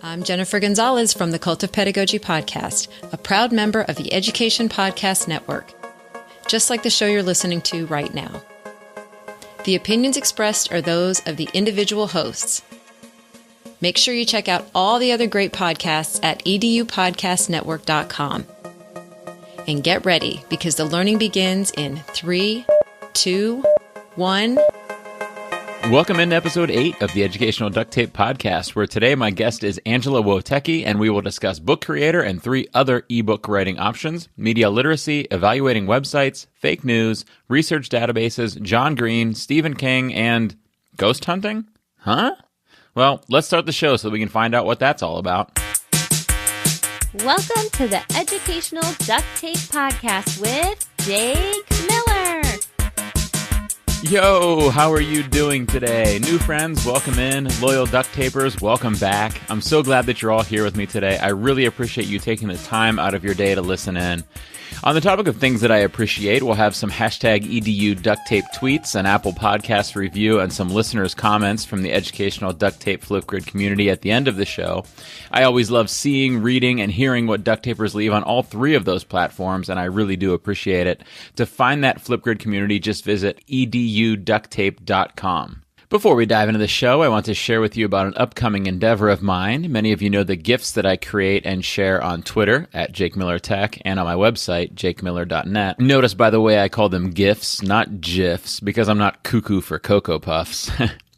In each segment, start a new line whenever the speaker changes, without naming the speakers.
I'm Jennifer Gonzalez from the Cult of Pedagogy podcast, a proud member of the Education Podcast Network, just like the show you're listening to right now. The opinions expressed are those of the individual hosts. Make sure you check out all the other great podcasts at edupodcastnetwork.com. And get ready, because the learning begins in 3, 2, 1...
Welcome into episode 8 of the Educational Duct Tape Podcast, where today my guest is Angela Wojtecki, and we will discuss BookCreator and 3 other ebook writing options: media literacy, evaluating websites, fake news, research databases, John Green, Stephen King, and ghost hunting? Huh? Well, let's start the show so we can find out what that's all about.
Welcome to the Educational Duct Tape Podcast with Jake Miller.
Yo, how are you doing today? New friends, welcome in. Loyal duct tapers, welcome back. I'm so glad that you're all here with me today. I really appreciate you taking the time out of your day to listen in. On the topic of things that I appreciate, we'll have some hashtag EDU duct tape tweets, an Apple Podcast review, and some listeners' comments from the Educational Duct Tape Flipgrid community at the end of the show. I always love seeing, reading, and hearing what duct tapers leave on all 3 of those platforms, and I really do appreciate it. To find that Flipgrid community, just visit eduducttape.com. Before we dive into the show, I want to share with you about an upcoming endeavor of mine. Many of you know the GIFs that I create and share on Twitter at JakeMillerTech and on my website, jakemiller.net. Notice, by the way, I call them GIFs, not GIFs, because I'm not cuckoo for Cocoa Puffs.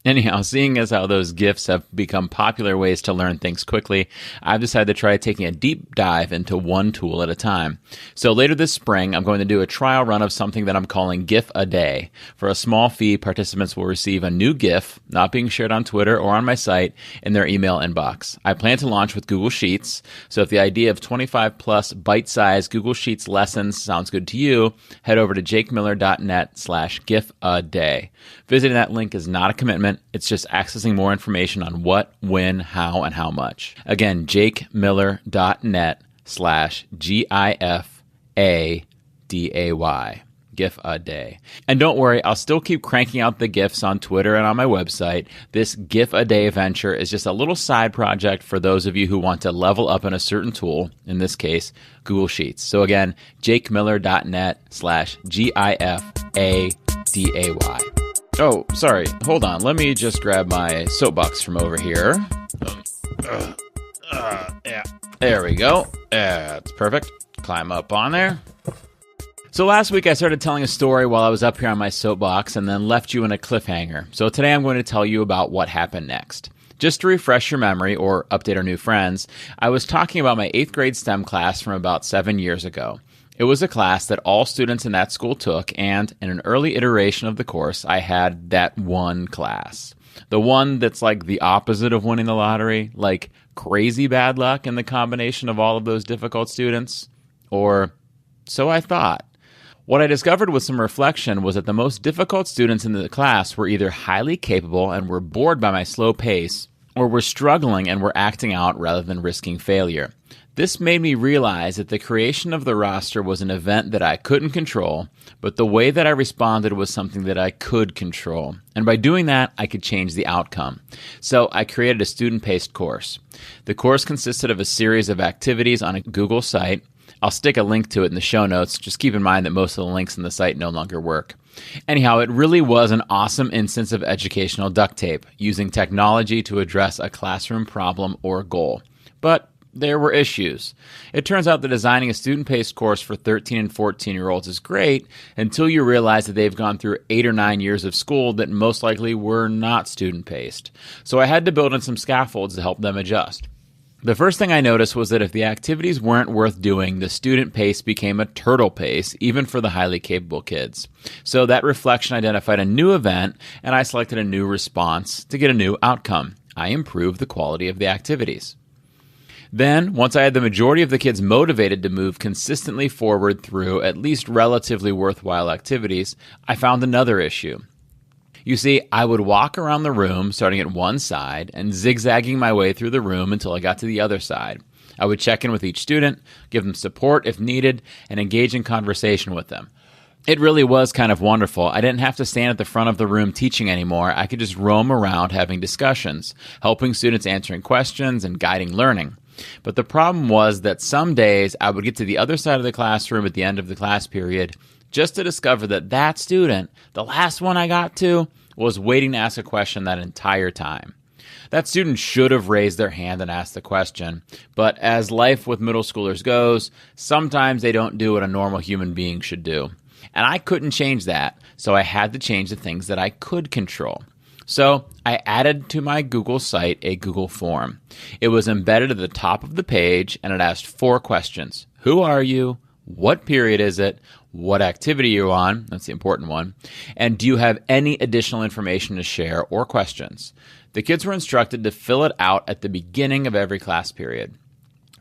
Anyhow, seeing as how those GIFs have become popular ways to learn things quickly, I've decided to try taking a deep dive into one tool at a time. So later this spring, I'm going to do a trial run of something that I'm calling GIF a Day. For a small fee, participants will receive a new GIF, not being shared on Twitter or on my site, in their email inbox. I plan to launch with Google Sheets, so if the idea of 25 plus bite-sized Google Sheets lessons sounds good to you, head over to jakemiller.net/GIF-a-day. Visiting that link is not a commitment. It's just accessing more information on what, when, how, and how much. Again, jakemiller.net/GIFADAY. GIF a day. And don't worry, I'll still keep cranking out the GIFs on Twitter and on my website. This GIF a Day venture is just a little side project for those of you who want to level up in a certain tool, in this case, Google Sheets. So again, jakemiller.net/GIFADAY. Oh, sorry. Hold on. Let me just grab my soapbox from over here. Yeah. There we go. That's perfect. Climb up on there. So last week I started telling a story while I was up here on my soapbox and then left you in a cliffhanger. So today I'm going to tell you about what happened next. Just to refresh your memory or update our new friends, I was talking about my 8th grade STEM class from about 7 years ago. It was a class that all students in that school took, and in an early iteration of the course, I had that one class. The one that's like the opposite of winning the lottery, like crazy bad luck in the combination of all of those difficult students. Or so I thought. What I discovered with some reflection was that the most difficult students in the class were either highly capable and were bored by my slow pace, or were struggling and were acting out rather than risking failure. This made me realize that the creation of the roster was an event that I couldn't control, but the way that I responded was something that I could control. And by doing that, I could change the outcome. So I created a student-paced course. The course consisted of a series of activities on a Google site. I'll stick a link to it in the show notes. Just keep in mind that most of the links on the site no longer work. Anyhow, it really was an awesome instance of educational duct tape, using technology to address a classroom problem or goal. But there were issues. It turns out that designing a student-paced course for 13 and 14-year-olds is great until you realize that they've gone through 8 or 9 years of school that most likely were not student-paced. So I had to build in some scaffolds to help them adjust. The first thing I noticed was that if the activities weren't worth doing, the student pace became a turtle pace, even for the highly capable kids. So that reflection identified a new event, and I selected a new response to get a new outcome. I improved the quality of the activities. Then, once I had the majority of the kids motivated to move consistently forward through at least relatively worthwhile activities, I found another issue. You see, I would walk around the room starting at one side and zigzagging my way through the room until I got to the other side. I would check in with each student, give them support if needed, and engage in conversation with them. It really was kind of wonderful. I didn't have to stand at the front of the room teaching anymore. I could just roam around having discussions, helping students answering questions and guiding learning. But the problem was that some days I would get to the other side of the classroom at the end of the class period just to discover that that student, the last one I got to, was waiting to ask a question that entire time. That student should have raised their hand and asked the question, but as life with middle schoolers goes, sometimes they don't do what a normal human being should do. And I couldn't change that, so I had to change the things that I could control. So I added to my Google site a Google form. It was embedded at the top of the page, and it asked 4 questions. Who are you? What period is it? What activity you're on? That's the important one. And do you have any additional information to share or questions? The kids were instructed to fill it out at the beginning of every class period.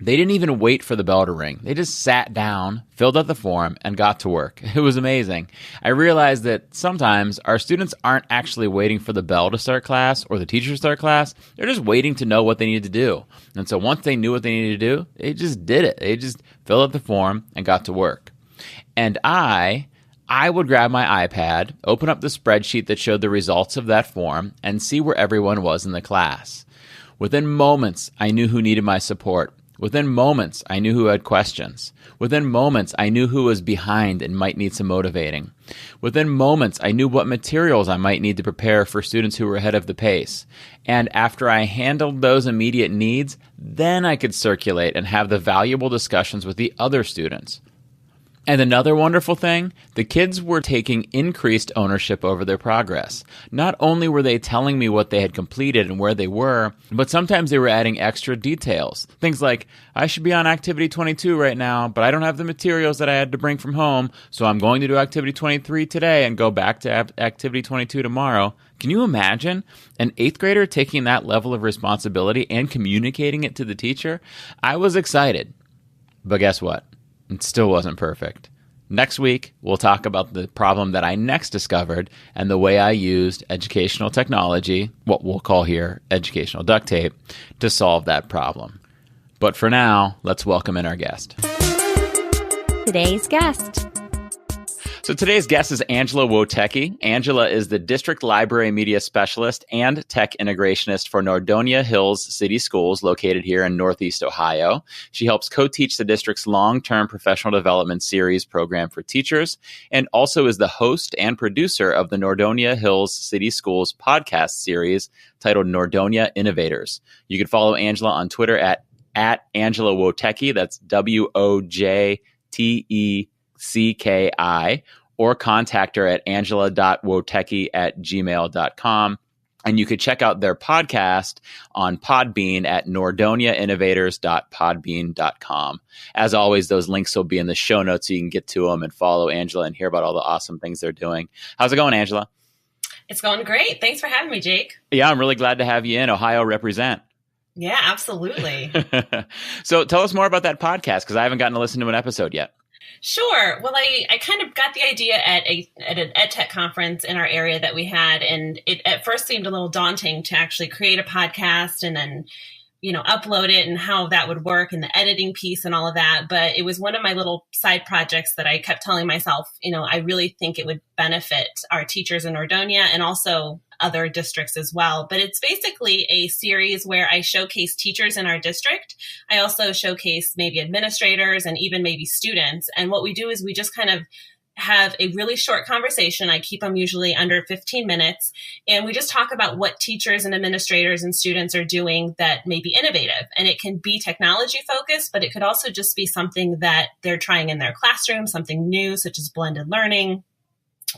They didn't even wait for the bell to ring. They just sat down, filled out the form, and got to work. It was amazing. I realized that sometimes our students aren't actually waiting for the bell to start class or the teacher to start class. They're just waiting to know what they need to do. And so once they knew what they needed to do, they just did it. They just filled out the form and got to work. And I would grab my iPad, open up the spreadsheet that showed the results of that form, and see where everyone was in the class. Within moments, I knew who needed my support. Within moments, I knew who had questions. Within moments, I knew who was behind and might need some motivating. Within moments, I knew what materials I might need to prepare for students who were ahead of the pace. And after I handled those immediate needs, then I could circulate and have the valuable discussions with the other students. And another wonderful thing, the kids were taking increased ownership over their progress. Not only were they telling me what they had completed and where they were, but sometimes they were adding extra details. Things like, I should be on activity 22 right now, but I don't have the materials that I had to bring from home, so I'm going to do activity 23 today and go back to activity 22 tomorrow. Can you imagine an 8th grader taking that level of responsibility and communicating it to the teacher? I was excited. But guess what? It still wasn't perfect. Next week, we'll talk about the problem that I next discovered and the way I used educational technology, what we'll call here educational duct tape, to solve that problem. But for now, let's welcome in our guest.
Today's guest.
So today's guest is Angela Wojtecki. Angela is the District Library Media Specialist and Tech Integrationist for Nordonia Hills City Schools located here in Northeast Ohio. She helps co-teach the district's long-term professional development series program for teachers and also is the host and producer of the Nordonia Hills City Schools podcast series titled Nordonia Innovators. You can follow Angela on Twitter at Angela Wojtecki. That's WOJTECKI, or contact her at angela.wojtecki@gmail.com. And you could check out their podcast on Podbean at nordoniainnovators.podbean.com. As always, those links will be in the show notes so you can get to them and follow Angela and hear about all the awesome things they're doing. How's it going, Angela?
It's going great. Thanks for having me, Jake.
Yeah, I'm really glad to have you in. Ohio represent.
Yeah, absolutely.
So tell us more about that podcast because I haven't gotten to listen to an episode yet.
Sure. Well, I kind of got the idea at an EdTech conference in our area that we had, and it at first seemed a little daunting to actually create a podcast and then, upload it and how that would work and the editing piece and all of that. But it was one of my little side projects that I kept telling myself, I really think it would benefit our teachers in Nordonia and also other districts as well. But it's basically a series where I showcase teachers in our district. I also showcase maybe administrators and even maybe students. And what we do is we just kind of have a really short conversation. I keep them usually under 15 minutes. And we just talk about what teachers and administrators and students are doing that may be innovative. And it can be technology focused, but it could also just be something that they're trying in their classroom, something new, such as blended learning.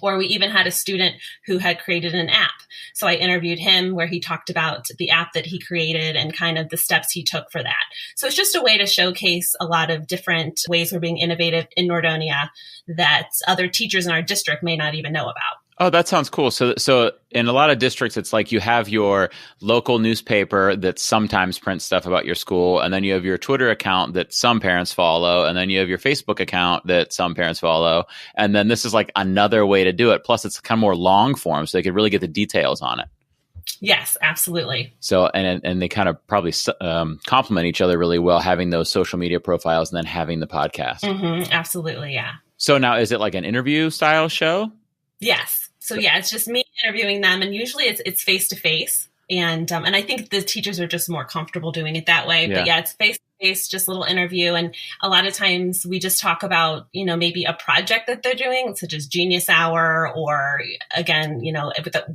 Or we even had a student who had created an app. So I interviewed him where he talked about the app that he created and kind of the steps he took for that. So it's just a way to showcase a lot of different ways we're being innovative in Nordonia that other teachers in our district may not even know about.
Oh, that sounds cool. So in a lot of districts, it's like you have your local newspaper that sometimes prints stuff about your school, and then you have your Twitter account that some parents follow, and then you have your Facebook account that some parents follow, and then this is like another way to do it. Plus, it's kind of more long form, so they could really get the details on it.
Yes, absolutely.
So, and they kind of probably complement each other really well, having those social media profiles and then having the podcast.
Mm-hmm, absolutely, yeah.
So now, is it like an interview style show?
Yes. So yeah, it's just me interviewing them, and usually it's face to face, and I think the teachers are just more comfortable doing it that way.
Yeah.
But yeah, it's face to face, just a little interview, and a lot of times we just talk about maybe a project that they're doing, such as Genius Hour, or again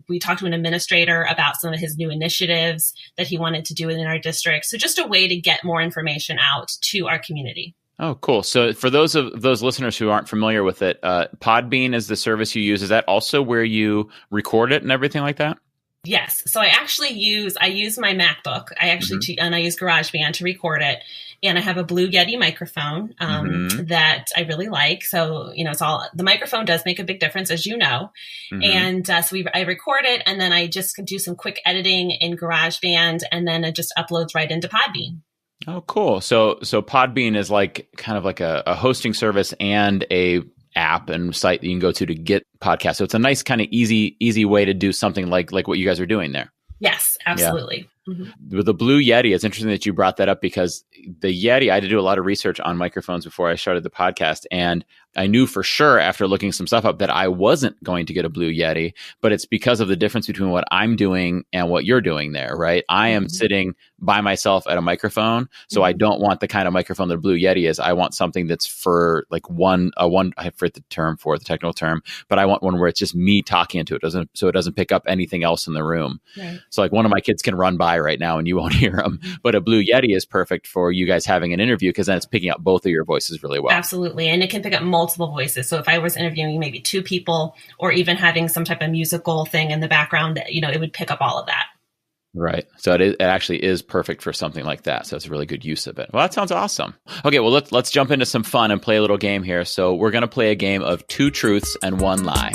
we talked to an administrator about some of his new initiatives that he wanted to do within our district. So just a way to get more information out to our community.
Oh, cool. So for those listeners who aren't familiar with it, Podbean is the service you use. Is that also where you record it and everything like that?
Yes. So I use my MacBook. I actually and I use GarageBand to record it. And I have a Blue Yeti microphone that I really like. So, the microphone does make a big difference, as you know. And so I record it, and then I just do some quick editing in GarageBand, and then it just uploads right into Podbean.
Oh, cool. So Podbean is like kind of like a hosting service and a app and site that you can go to get podcasts. So it's a nice kind of easy way to do something like what you guys are doing there.
Yes, absolutely.
Yeah. With the Blue Yeti, it's interesting that you brought that up, because the Yeti, I had to do a lot of research on microphones before I started the podcast. And I knew for sure after looking some stuff up that I wasn't going to get a Blue Yeti, but it's because of the difference between what I'm doing and what you're doing there, right? I am sitting by myself at a microphone. So I don't want the kind of microphone that a Blue Yeti is. I want something that's for like I forget the technical term, but I want one where it's just me talking into it, so it doesn't pick up anything else in the room. Right. So like one of my kids can run by right now and you won't hear them, but a Blue Yeti is perfect for you guys having an interview, because then it's picking up both of your voices really well.
Absolutely. And it can pick up multiple voices. So if I was interviewing maybe two people, or even having some type of musical thing in the background, it would pick up all of that.
Right. So it actually is perfect for something like that. So it's a really good use of it. Well, that sounds awesome. Okay, well, let's jump into some fun and play a little game here. So we're going to play a game of 2 truths and 1 lie.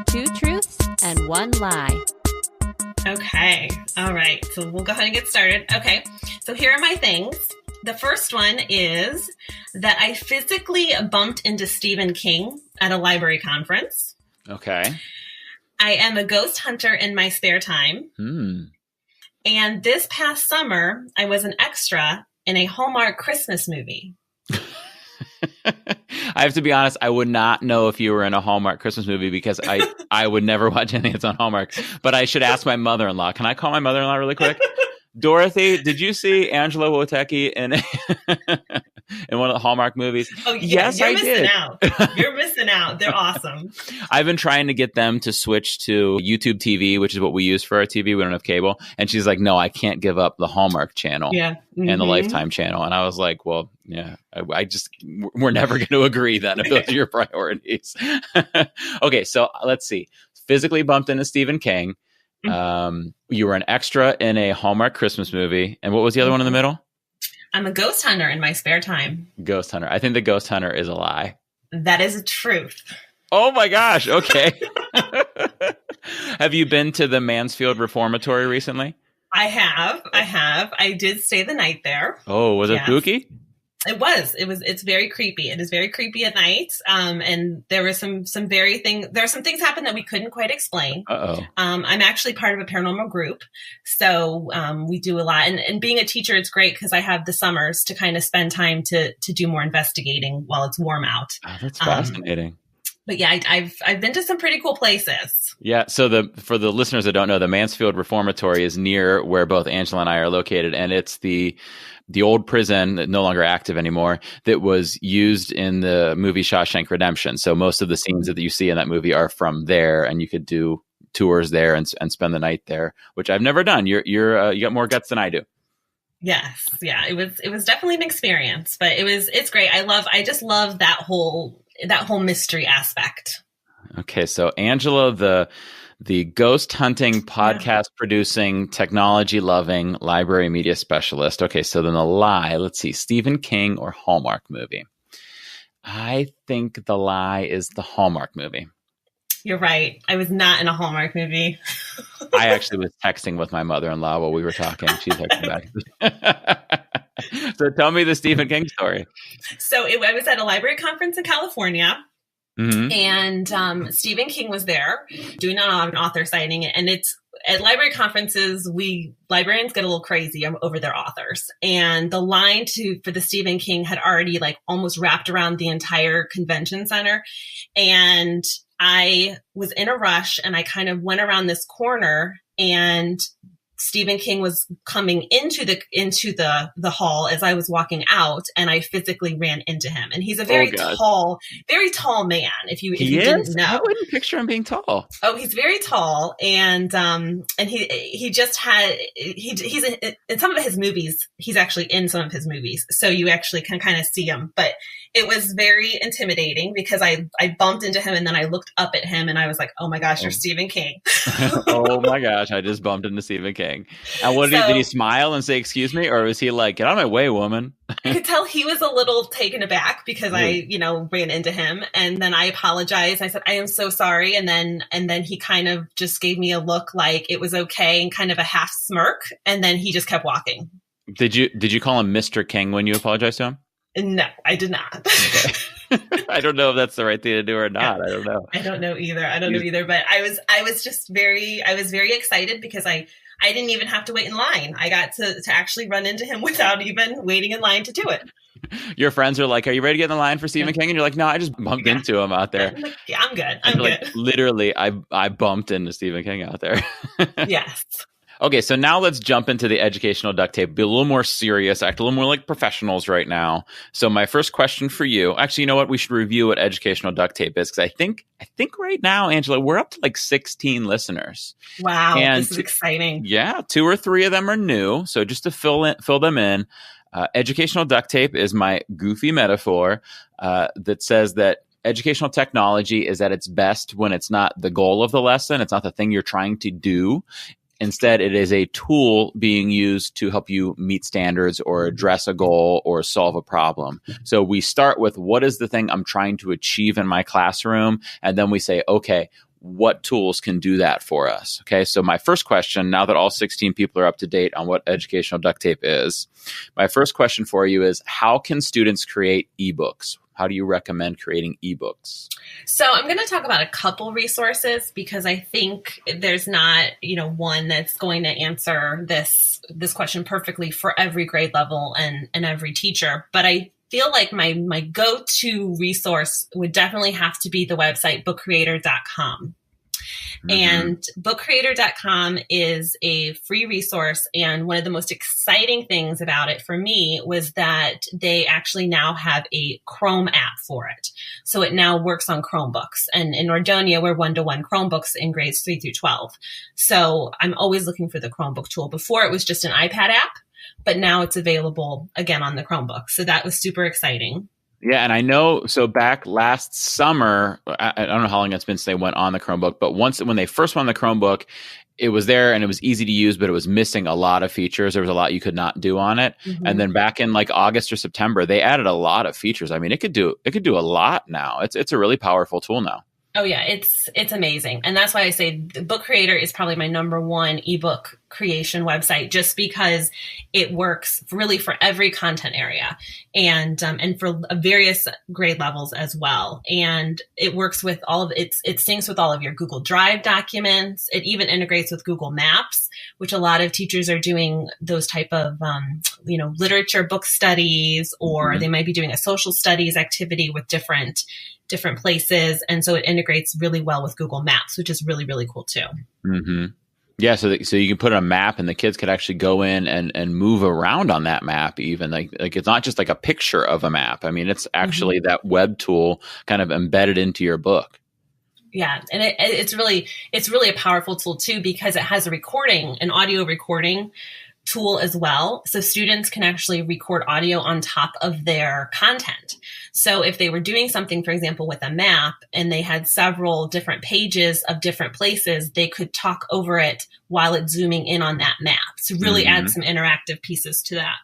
2 truths and 1 lie.
Okay. All right. So we'll go ahead and get started. Okay. So here are my things. The first one is that I physically bumped into Stephen King at a library conference.
Okay.
I am a ghost hunter in my spare time. And this past summer, I was an extra in a Hallmark Christmas movie.
I have to be honest, I would not know if you were in a Hallmark Christmas movie, because I would never watch anything that's on Hallmark. But I should ask my mother-in-law. Can I call my mother-in-law really quick? Dorothy, did you see Angela Wojtecki in one of the Hallmark movies?
Oh, yeah,
yes, I did.
You're missing out. They're awesome.
I've been trying to get them to switch to YouTube TV, which is what we use for our TV. We don't have cable. And she's like, no, I can't give up the Hallmark channel and the Lifetime channel. And I was like, well, yeah, we're never going to agree then if those are your priorities. Okay, so let's see. Physically bumped into Stephen King. You were an extra in a Hallmark Christmas movie. And what was the other one in the middle?
I'm a ghost hunter in my spare time.
Ghost hunter. I think the ghost hunter is a lie.
That is a truth.
Oh my gosh. Okay. Have you been to the Mansfield Reformatory recently?
I have. I did stay the night there.
Oh, was it spooky?
It was. It's very creepy. It is very creepy at night. And there were some things happen that we couldn't quite explain. I'm actually part of a paranormal group. So we do a lot. And being a teacher, it's great because I have the summers to kind of spend time to do more investigating while it's warm out.
Oh, that's fascinating.
But yeah, I've been to some pretty cool places.
Yeah. So for the listeners that don't know, the Mansfield Reformatory is near where both Angela and I are located. And it's the old prison, no longer active anymore, that was used in the movie Shawshank Redemption. So most of the scenes that you see in that movie are from there, and you could do tours there and spend the night there, which I've never done. You got more guts than I do.
Yes. Yeah. It was definitely an experience, but it's great. I just love that whole mystery aspect. Okay.
So Angela, the ghost hunting, podcast producing, technology loving library media specialist. Okay. So then the lie, let's see, Stephen King or Hallmark movie. I think the lie is the Hallmark movie.
You're right. I was not in a Hallmark movie.
I actually was texting with my mother-in-law while we were talking. She texted back. So tell me the Stephen King story.
So I was at a library conference in California. And Stephen King was there doing an author signing. And at library conferences, librarians get a little crazy over their authors, and the line for the Stephen King had already like almost wrapped around the entire convention center. And I was in a rush, and I kind of went around this corner, and Stephen King was coming into the hall as I was walking out, and I physically ran into him. And he's a very tall man. If you didn't know,
I wouldn't picture him being tall.
Oh, he's very tall, and he just had he's in some of his movies. He's actually in some of his movies, so you actually can kind of see him. But it was very intimidating because I bumped into him, and then I looked up at him, and I was like, "Oh my gosh, you're Stephen King!"
Oh my gosh, I just bumped into Stephen King. And what did he smile and say, "Excuse me," or was he like, "Get out of my way, woman"?
I could tell he was a little taken aback because I, ran into him, and then I apologized. I said, "I am so sorry," and then he kind of just gave me a look like it was okay and kind of a half smirk, and then he just kept walking.
Did you call him Mr. King when you apologized to him?
No, I did not.
Okay. I don't know if that's the right thing to do or not. Yeah. I don't know.
I don't know either. But I was very excited because I didn't even have to wait in line. I got to actually run into him without even waiting in line to do it.
Your friends are like, "Are you ready to get in the line for Stephen King?" And you're like, "No, I just bumped into him out there."
Yeah, I'm good. I'm good.
Like, literally, I bumped into Stephen King out there.
Yes.
Okay, so now let's jump into the educational duct tape. Be a little more serious, act a little more like professionals right now. So my first question for you, actually, you know what? We should review what educational duct tape is, because I think right now, Angela, we're up to like 16 listeners.
Wow, and this is exciting.
Yeah, 2 or 3 of them are new. So just to fill them in, educational duct tape is my goofy metaphor that says that educational technology is at its best when it's not the goal of the lesson. It's not the thing you're trying to do. Instead, it is a tool being used to help you meet standards or address a goal or solve a problem. So we start with, what is the thing I'm trying to achieve in my classroom? And then we say, okay, what tools can do that for us? Okay, so my first question, now that all 16 people are up to date on what educational duct tape is, my first question for you is, how can students create eBooks? How do you recommend creating eBooks?
So I'm going to talk about a couple resources because I think there's not, one that's going to answer this question perfectly for every grade level and every teacher. But I feel like my go-to resource would definitely have to be the website BookCreator.com. Mm-hmm. And BookCreator.com is a free resource. And one of the most exciting things about it for me was that they actually now have a Chrome app for it. So it now works on Chromebooks. And in Nordonia, we're 1-to-1 Chromebooks in grades 3 through 12. So I'm always looking for the Chromebook tool. Before it was just an iPad app, but now it's available again on the Chromebook. So that was super exciting.
Yeah, and I know, so back last summer, I don't know how long it's been since they went on the Chromebook, but when they first went on the Chromebook, it was there and it was easy to use, but it was missing a lot of features. There was a lot you could not do on it. Mm-hmm. And then back in like August or September, they added a lot of features. I mean, it could do a lot now. It's a really powerful tool now.
Oh yeah, it's amazing. And that's why I say the BookCreator is probably my number one ebook creation website, just because it works really for every content area and for various grade levels as well. And it works with all of it syncs with all of your Google Drive documents. It even integrates with Google Maps, which a lot of teachers are doing those type of literature book studies, or mm-hmm. they might be doing a social studies activity with different places. And so it integrates really well with Google Maps, which is really, really cool too.
Mm-hmm. Yeah. So you can put a map and the kids could actually go in and move around on that map. Even like it's not just like a picture of a map. I mean, it's actually mm-hmm. that web tool kind of embedded into your book.
Yeah. And it's really a powerful tool too, because it has an audio recording tool as well. So students can actually record audio on top of their content. So if they were doing something, for example, with a map and they had several different pages of different places, they could talk over it while it's zooming in on that map. So really mm-hmm. add some interactive pieces to that.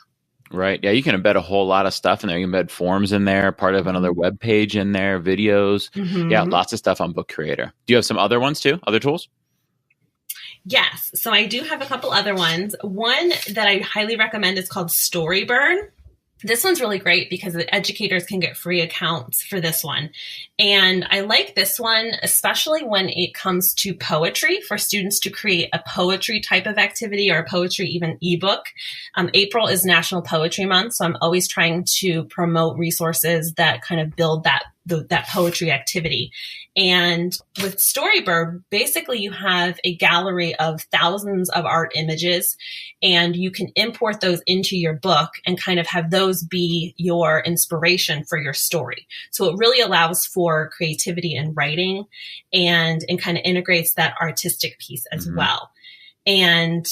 Right. Yeah. You can embed a whole lot of stuff in there. You can embed forms in there, part of another web page in there, videos. Mm-hmm. Yeah. Lots of stuff on BookCreator. Do you have some other ones too? Other tools?
Yes. So I do have a couple other ones. One that I highly recommend is called StoryBird. This one's really great because the educators can get free accounts for this one. And I like this one, especially when it comes to poetry, for students to create a poetry type of activity or a poetry, even ebook. April is National Poetry Month, so I'm always trying to promote resources that kind of build that poetry activity. And with StoryBird, basically you have a gallery of thousands of art images, and you can import those into your book and kind of have those be your inspiration for your story. So it really allows for creativity in writing and kind of integrates that artistic piece as well. And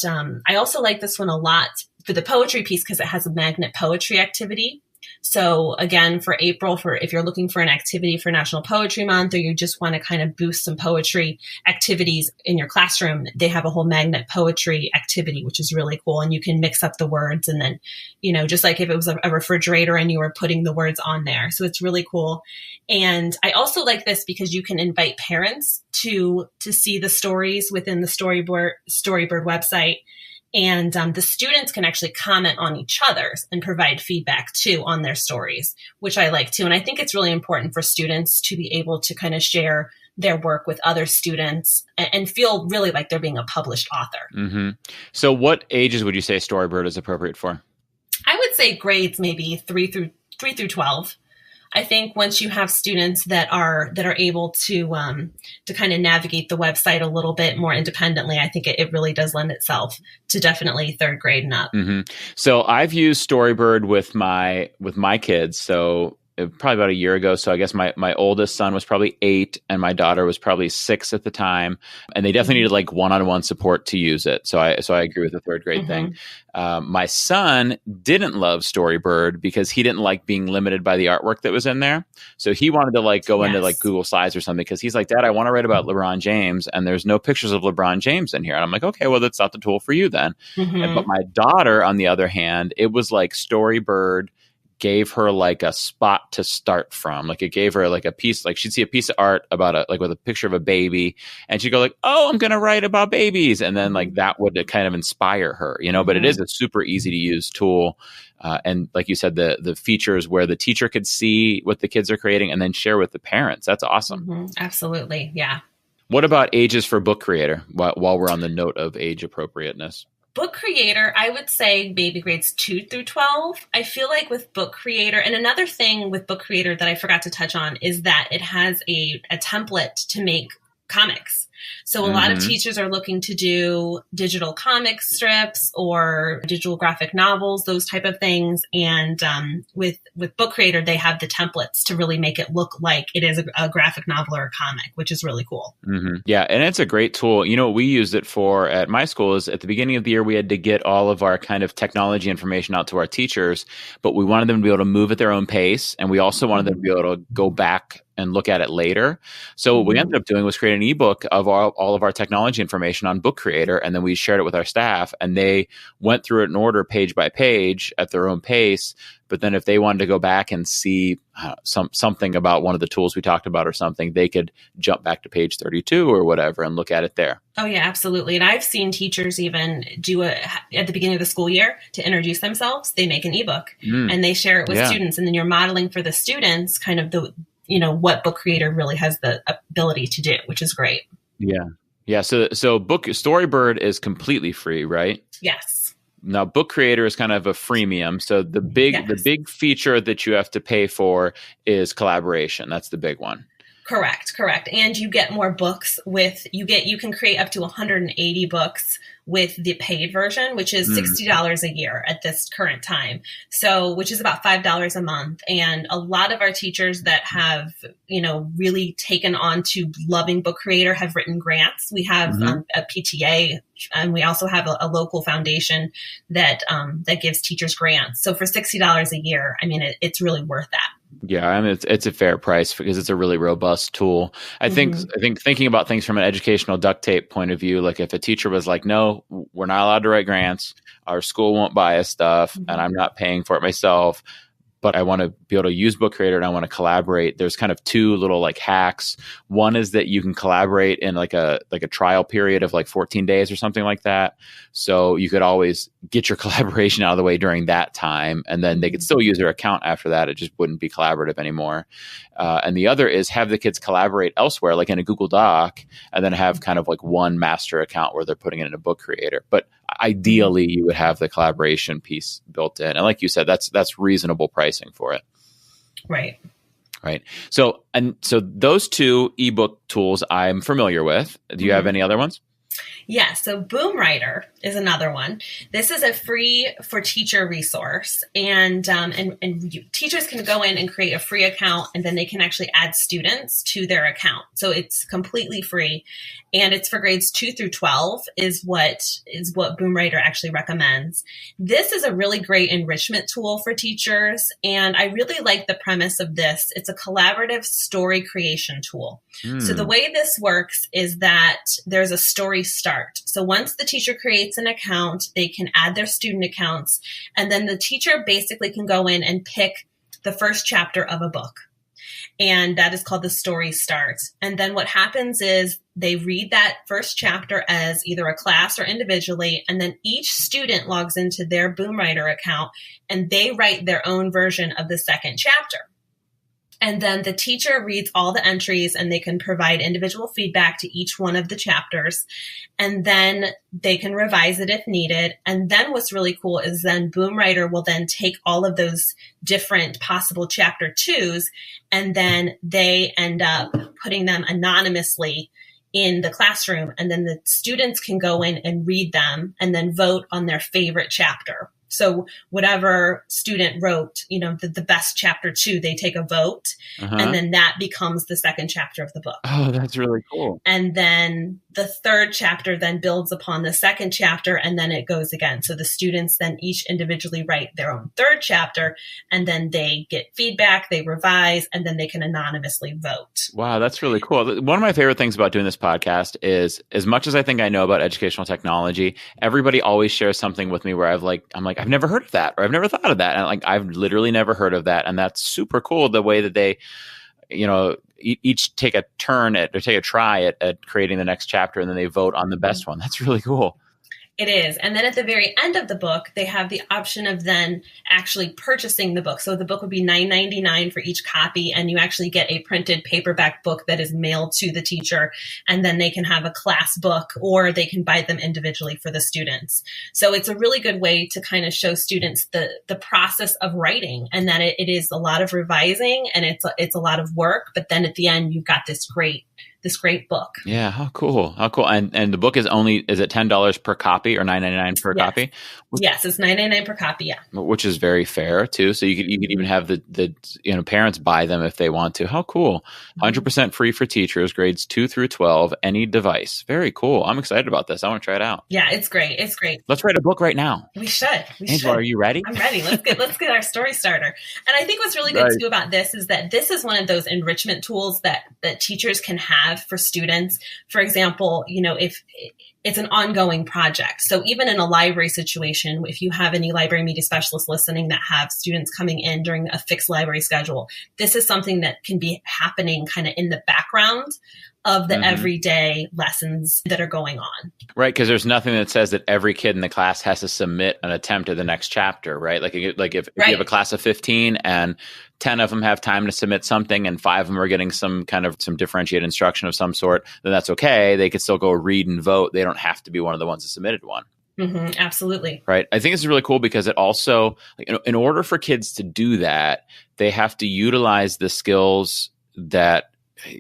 I also like this one a lot for the poetry piece because it has a magnet poetry activity. So again, for April, if you're looking for an activity for National Poetry Month, or you just want to kind of boost some poetry activities in your classroom, they have a whole magnet poetry activity, which is really cool. And you can mix up the words and then, just like if it was a refrigerator and you were putting the words on there. So it's really cool. And I also like this because you can invite parents to see the stories within the StoryBird website. And the students can actually comment on each other's and provide feedback too on their stories, which I like too. And I think it's really important for students to be able to kind of share their work with other students and feel really like they're being a published author.
So what ages would you say StoryBird is appropriate for?
I would say grades maybe 3 through 12. I think once you have students that are able to kind of navigate the website a little bit more independently, I think it really does lend itself to definitely third grade and up.
So I've used StoryBird with my kids. So probably about a year ago. So I guess my oldest son was probably 8 and my daughter was probably 6 at the time. And they definitely needed like one-on-one support to use it. So I agree with the third grade thing. My son didn't love StoryBird because he didn't like being limited by the artwork that was in there. So he wanted to like go into like Google Slides or something because he's like, Dad, I want to write about LeBron James and there's no pictures of LeBron James in here. And I'm like, okay, well, that's not the tool for you then. But my daughter, on the other hand, it was like StoryBird gave her like a spot to start from. Like it gave her like a piece, like she'd see a piece of art about like with a picture of a baby and she'd go like, oh, I'm going to write about babies. And then like that would kind of inspire her, but it is a super easy to use tool. And like you said, the features where the teacher could see what the kids are creating and then share with the parents. That's awesome.
Absolutely. Yeah.
What about ages for BookCreator while we're on the note of age appropriateness?
BookCreator, I would say maybe grades 2 through 12. I feel like with BookCreator, and another thing with BookCreator that I forgot to touch on is that it has a template to make comics. So a lot of teachers are looking to do digital comic strips or digital graphic novels, those type of things. And with BookCreator, they have the templates to really make it look like it is a graphic novel or a comic, which is really cool.
Yeah, and it's a great tool. What we used it for at my school is at the beginning of the year, we had to get all of our kind of technology information out to our teachers, but we wanted them to be able to move at their own pace. And we also wanted them to be able to go back and look at it later. So what we ended up doing was create an ebook of all of our technology information on BookCreator, and then we shared it with our staff, and they went through it in order page by page at their own pace. But then if they wanted to go back and see something about one of the tools we talked about or something, they could jump back to page 32 or whatever and look at it there.
Oh, yeah, absolutely. And I've seen teachers even do at the beginning of the school year to introduce themselves. They make an ebook and they share it with students. And then you're modeling for the students kind of what BookCreator really has the ability to do, which is great.
Yeah. So StoryBird is completely free, right?
Yes.
Now, BookCreator is kind of a freemium. So the big feature that you have to pay for is collaboration. That's the big one.
Correct. And you get more books you can create up to 180 books with the paid version, which is $60 a year at this current time. So, which is about $5 a month. And a lot of our teachers that have, really taken on to loving BookCreator have written grants. We have a PTA, and we also have a local foundation that gives teachers grants. So for $60 a year, I mean, it's really worth that.
Yeah, I mean, it's a fair price because it's a really robust tool. I think thinking about things from an educational duct tape point of view, like if a teacher was like, no, we're not allowed to write grants, our school won't buy us stuff, and I'm not paying for it myself, but I want to be able to use BookCreator and I want to collaborate. There's kind of two little like hacks. One is that you can collaborate in like a trial period of like 14 days or something like that. So you could always get your collaboration out of the way during that time, and then they could still use their account after that. It just wouldn't be collaborative anymore. And the other is have the kids collaborate elsewhere, like in a Google Doc, and then have kind of like one master account where they're putting it in a BookCreator. But ideally, you would have the collaboration piece built in. And like you said, that's reasonable pricing for it.
Right.
Right. So those two ebook tools I'm familiar with. Do you have any other ones?
Yeah, so BoomWriter is another one. This is a free for teacher resource, and teachers can go in and create a free account, and then they can actually add students to their account. So it's completely free, and it's for grades 2 through 12 is what BoomWriter actually recommends. This is a really great enrichment tool for teachers, and I really like the premise of this. It's a collaborative story creation tool. So the way this works is that there's a story start. So once the teacher creates an account, they can add their student accounts, and then the teacher basically can go in and pick the first chapter of a book. And that is called the story start. And then what happens is they read that first chapter as either a class or individually, and then each student logs into their BoomWriter account and they write their own version of the second chapter. And then the teacher reads all the entries and they can provide individual feedback to each one of the chapters. And then they can revise it if needed. And then what's really cool is then BoomWriter will then take all of those different possible chapter 2s, and then they end up putting them anonymously in the classroom. And then the students can go in and read them and then vote on their favorite chapter. So whatever student wrote, the best chapter 2, they take a vote, and then that becomes the second chapter of the book.
Oh, that's really cool.
And then the third chapter then builds upon the second chapter, and then it goes again. So the students then each individually write their own third chapter, and then they get feedback, they revise, and then they can anonymously vote.
Wow, that's really cool. One of my favorite things about doing this podcast is, as much as I think I know about educational technology, everybody always shares something with me where I'm like, I've never heard of that, or I've never thought of that. And I've literally never heard of that. And that's super cool, the way that they, each take a turn or take a try at creating the next chapter, and then they vote on the best one. That's really cool.
It is. And then at the very end of the book, they have the option of then actually purchasing the book. So the book would be $9.99 for each copy, and you actually get a printed paperback book that is mailed to the teacher. And then they can have a class book, or they can buy them individually for the students. So it's a really good way to kind of show students the process of writing, and that it is a lot of revising and it's a lot of work. But then at the end, you've got this great book.
Yeah. How cool. And the book is it $10 per copy or $9.99 per copy?
Yes, it's $9.99 per copy. Yeah.
Which is very fair too. So you could even have the parents buy them if they want to. How cool. 100% free for teachers, grades 2 through 12, any device. Very cool. I'm excited about this. I want to try it out.
Yeah, it's great. It's great.
Let's write a book right now.
We should.
Angela, are you ready?
I'm ready. Let's get our story starter. And I think what's really good too about this is that this is one of those enrichment tools that teachers can have for students. For example, if it's an ongoing project. So even in a library situation, if you have any library media specialists listening that have students coming in during a fixed library schedule, this is something that can be happening kind of in the background of the everyday lessons that are going on.
Right, because there's nothing that says that every kid in the class has to submit an attempt at the next chapter, right? Like if you have a class of 15 and 10 of them have time to submit something and 5 of them are getting some differentiated instruction of some sort, then that's okay. They could still go read and vote. They don't have to be one of the ones that submitted one.
Absolutely.
Right. I think it's really cool because it also, in order for kids to do that, they have to utilize the skills that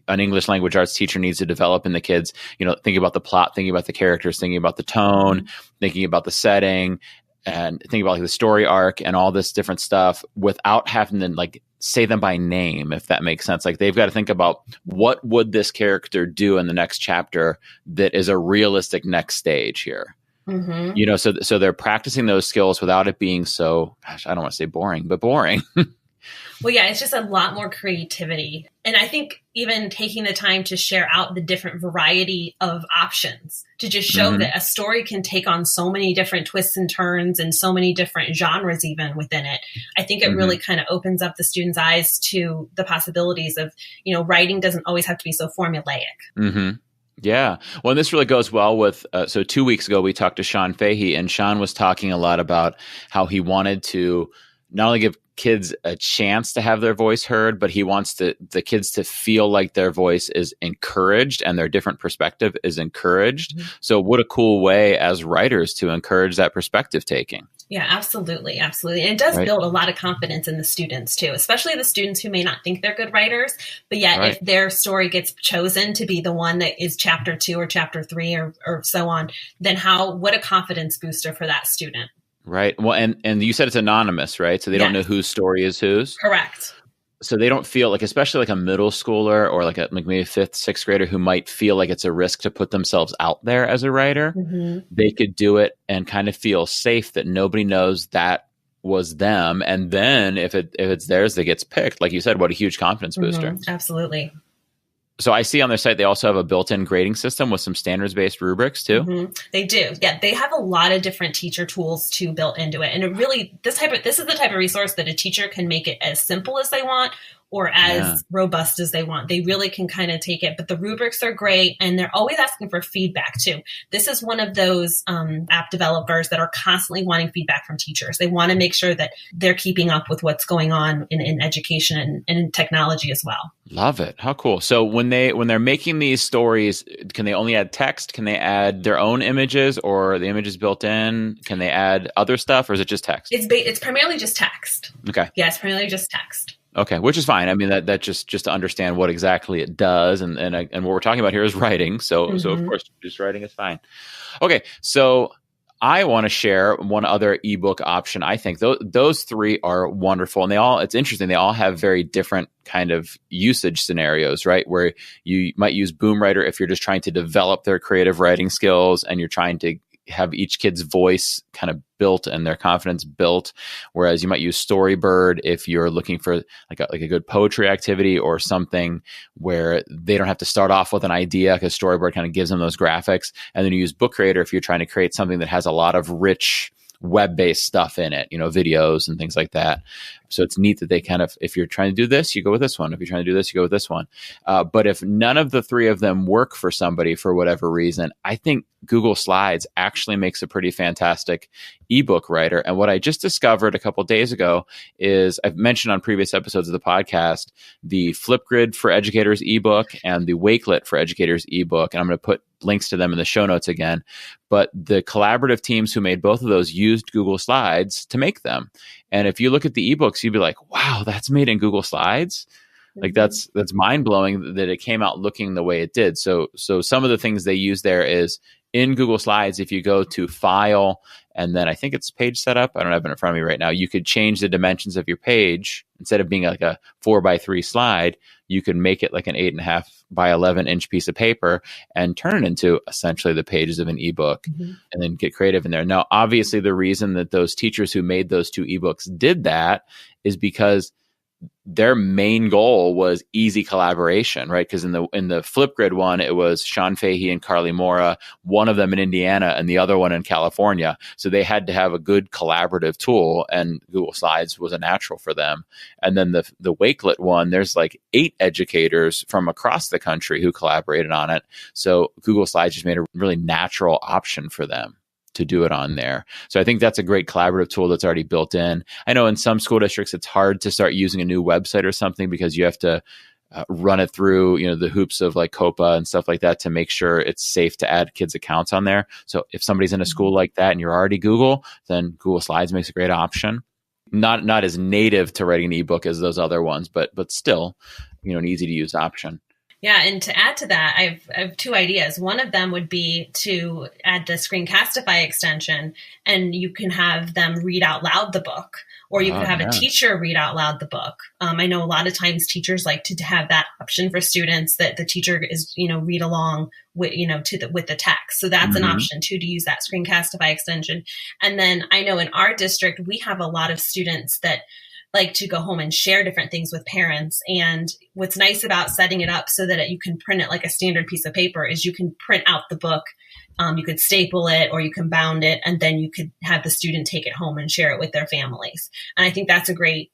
an English language arts teacher needs to develop in the kids, thinking about the plot, thinking about the characters, thinking about the tone, thinking about the setting, and thinking about the story arc and all this different stuff without having to say them by name, if that makes sense. They've got to think about what would this character do in the next chapter that is a realistic next stage here. So they're practicing those skills without it being so, I don't want to say boring, but boring.
Well, yeah, it's just a lot more creativity. And I think even taking the time to share out the different variety of options to just show that a story can take on so many different twists and turns and so many different genres even within it. I think it really kind of opens up the students' eyes to the possibilities of, writing doesn't always have to be so formulaic.
Yeah. Well, and this really goes well with, so 2 weeks ago, we talked to Sean Fahey, and Sean was talking a lot about how he wanted to not only give kids a chance to have their voice heard, but he wants the kids to feel like their voice is encouraged and their different perspective is encouraged. So what a cool way as writers to encourage that perspective taking.
Yeah, absolutely. Absolutely. And it does build a lot of confidence in the students too, especially the students who may not think they're good writers, but yet if their story gets chosen to be the one that is chapter 2 or chapter 3 or so on, then what a confidence booster for that student.
Right. Well, and you said it's anonymous, right? So they don't know whose story is whose.
Correct.
So they don't feel like, especially like a middle schooler or like maybe a 5th, 6th grader who might feel like it's a risk to put themselves out there as a writer. They could do it and kind of feel safe that nobody knows that was them. And then if it's theirs that gets picked, like you said, what a huge confidence booster.
Absolutely.
So I see on their site, they also have a built-in grading system with some standards-based rubrics too.
They do. Yeah. They have a lot of different teacher tools too built into it. And it really, this is the type of resource that a teacher can make it as simple as they want or as robust as they want. They really can kind of take it, but the rubrics are great and they're always asking for feedback too. This is one of those app developers that are constantly wanting feedback from teachers. They want to make sure that they're keeping up with what's going on in education and in technology as well.
Love it. How cool. So when they're making these stories, can they only add text? Can they add their own images or the images built in? Can they add other stuff or is it just text?
It's primarily just text.
Okay.
Yeah, it's primarily just text.
Okay, which is fine. I mean, that just to understand what exactly it does, and what we're talking about here is writing. So of course, just writing is fine. Okay, so I want to share one other ebook option. I think those 3 are wonderful, and it's interesting. They all have very different kind of usage scenarios, right? Where you might use BoomWriter if you're just trying to develop their creative writing skills, and you're trying to have each kid's voice kind of built and their confidence built. Whereas you might use StoryBird if you're looking for like a good poetry activity or something where they don't have to start off with an idea because StoryBird kind of gives them those graphics. And then you use BookCreator if you're trying to create something that has a lot of rich web-based stuff in it, videos and things like that. So it's neat that they kind of, if you're trying to do this, you go with this one. If you're trying to do this, you go with this one. But if none of the 3 of them work for somebody for whatever reason, I think Google Slides actually makes a pretty fantastic ebook writer. And what I just discovered a couple of days ago is, I've mentioned on previous episodes of the podcast, the Flipgrid for Educators ebook and the Wakelet for Educators ebook. And I'm going to put links to them in the show notes again. But the collaborative teams who made both of those used Google Slides to make them. And if you look at the ebooks, you'd be like, wow, that's made in Google Slides. Like that's mind blowing that it came out looking the way it did. So some of the things they use there is in Google Slides, if you go to File and then I think it's Page Setup, I don't have it in front of me right now, you could change the dimensions of your page. Instead of being like a 4x3 slide, you could make it like an 8.5 by 11 inch piece of paper and turn it into essentially the pages of an ebook and then get creative in there. Now, obviously, the reason that those teachers who made those 2 ebooks did that is because their main goal was easy collaboration, right? Because in the Flipgrid one, it was Sean Fahey and Carly Mora, one of them in Indiana and the other one in California. So they had to have a good collaborative tool, and Google Slides was a natural for them. And then the Wakelet one, there's like 8 educators from across the country who collaborated on it. So Google Slides just made a really natural option for them to do it on there. So I think that's a great collaborative tool that's already built in. I know in some school districts, it's hard to start using a new website or something because you have to run it through, the hoops of like COPA and stuff like that to make sure it's safe to add kids' accounts on there. So if somebody's in a school like that and you're already Google, then Google Slides makes a great option. Not as native to writing an ebook as those other ones, but still, an easy to use option.
Yeah, and to add to that, I have 2 ideas. One of them would be to add the Screencastify extension, and you can have them read out loud the book, or you can have a teacher read out loud the book. I know a lot of times teachers like to have that option for students that the teacher is, read along with, with the text. So that's an option too, to use that Screencastify extension. And then I know in our district, we have a lot of students that like to go home and share different things with parents. And what's nice about setting it up so that you can print it like a standard piece of paper is you can print out the book. You could staple it or you can bound it, and then you could have the student take it home and share it with their families. And I think that's a great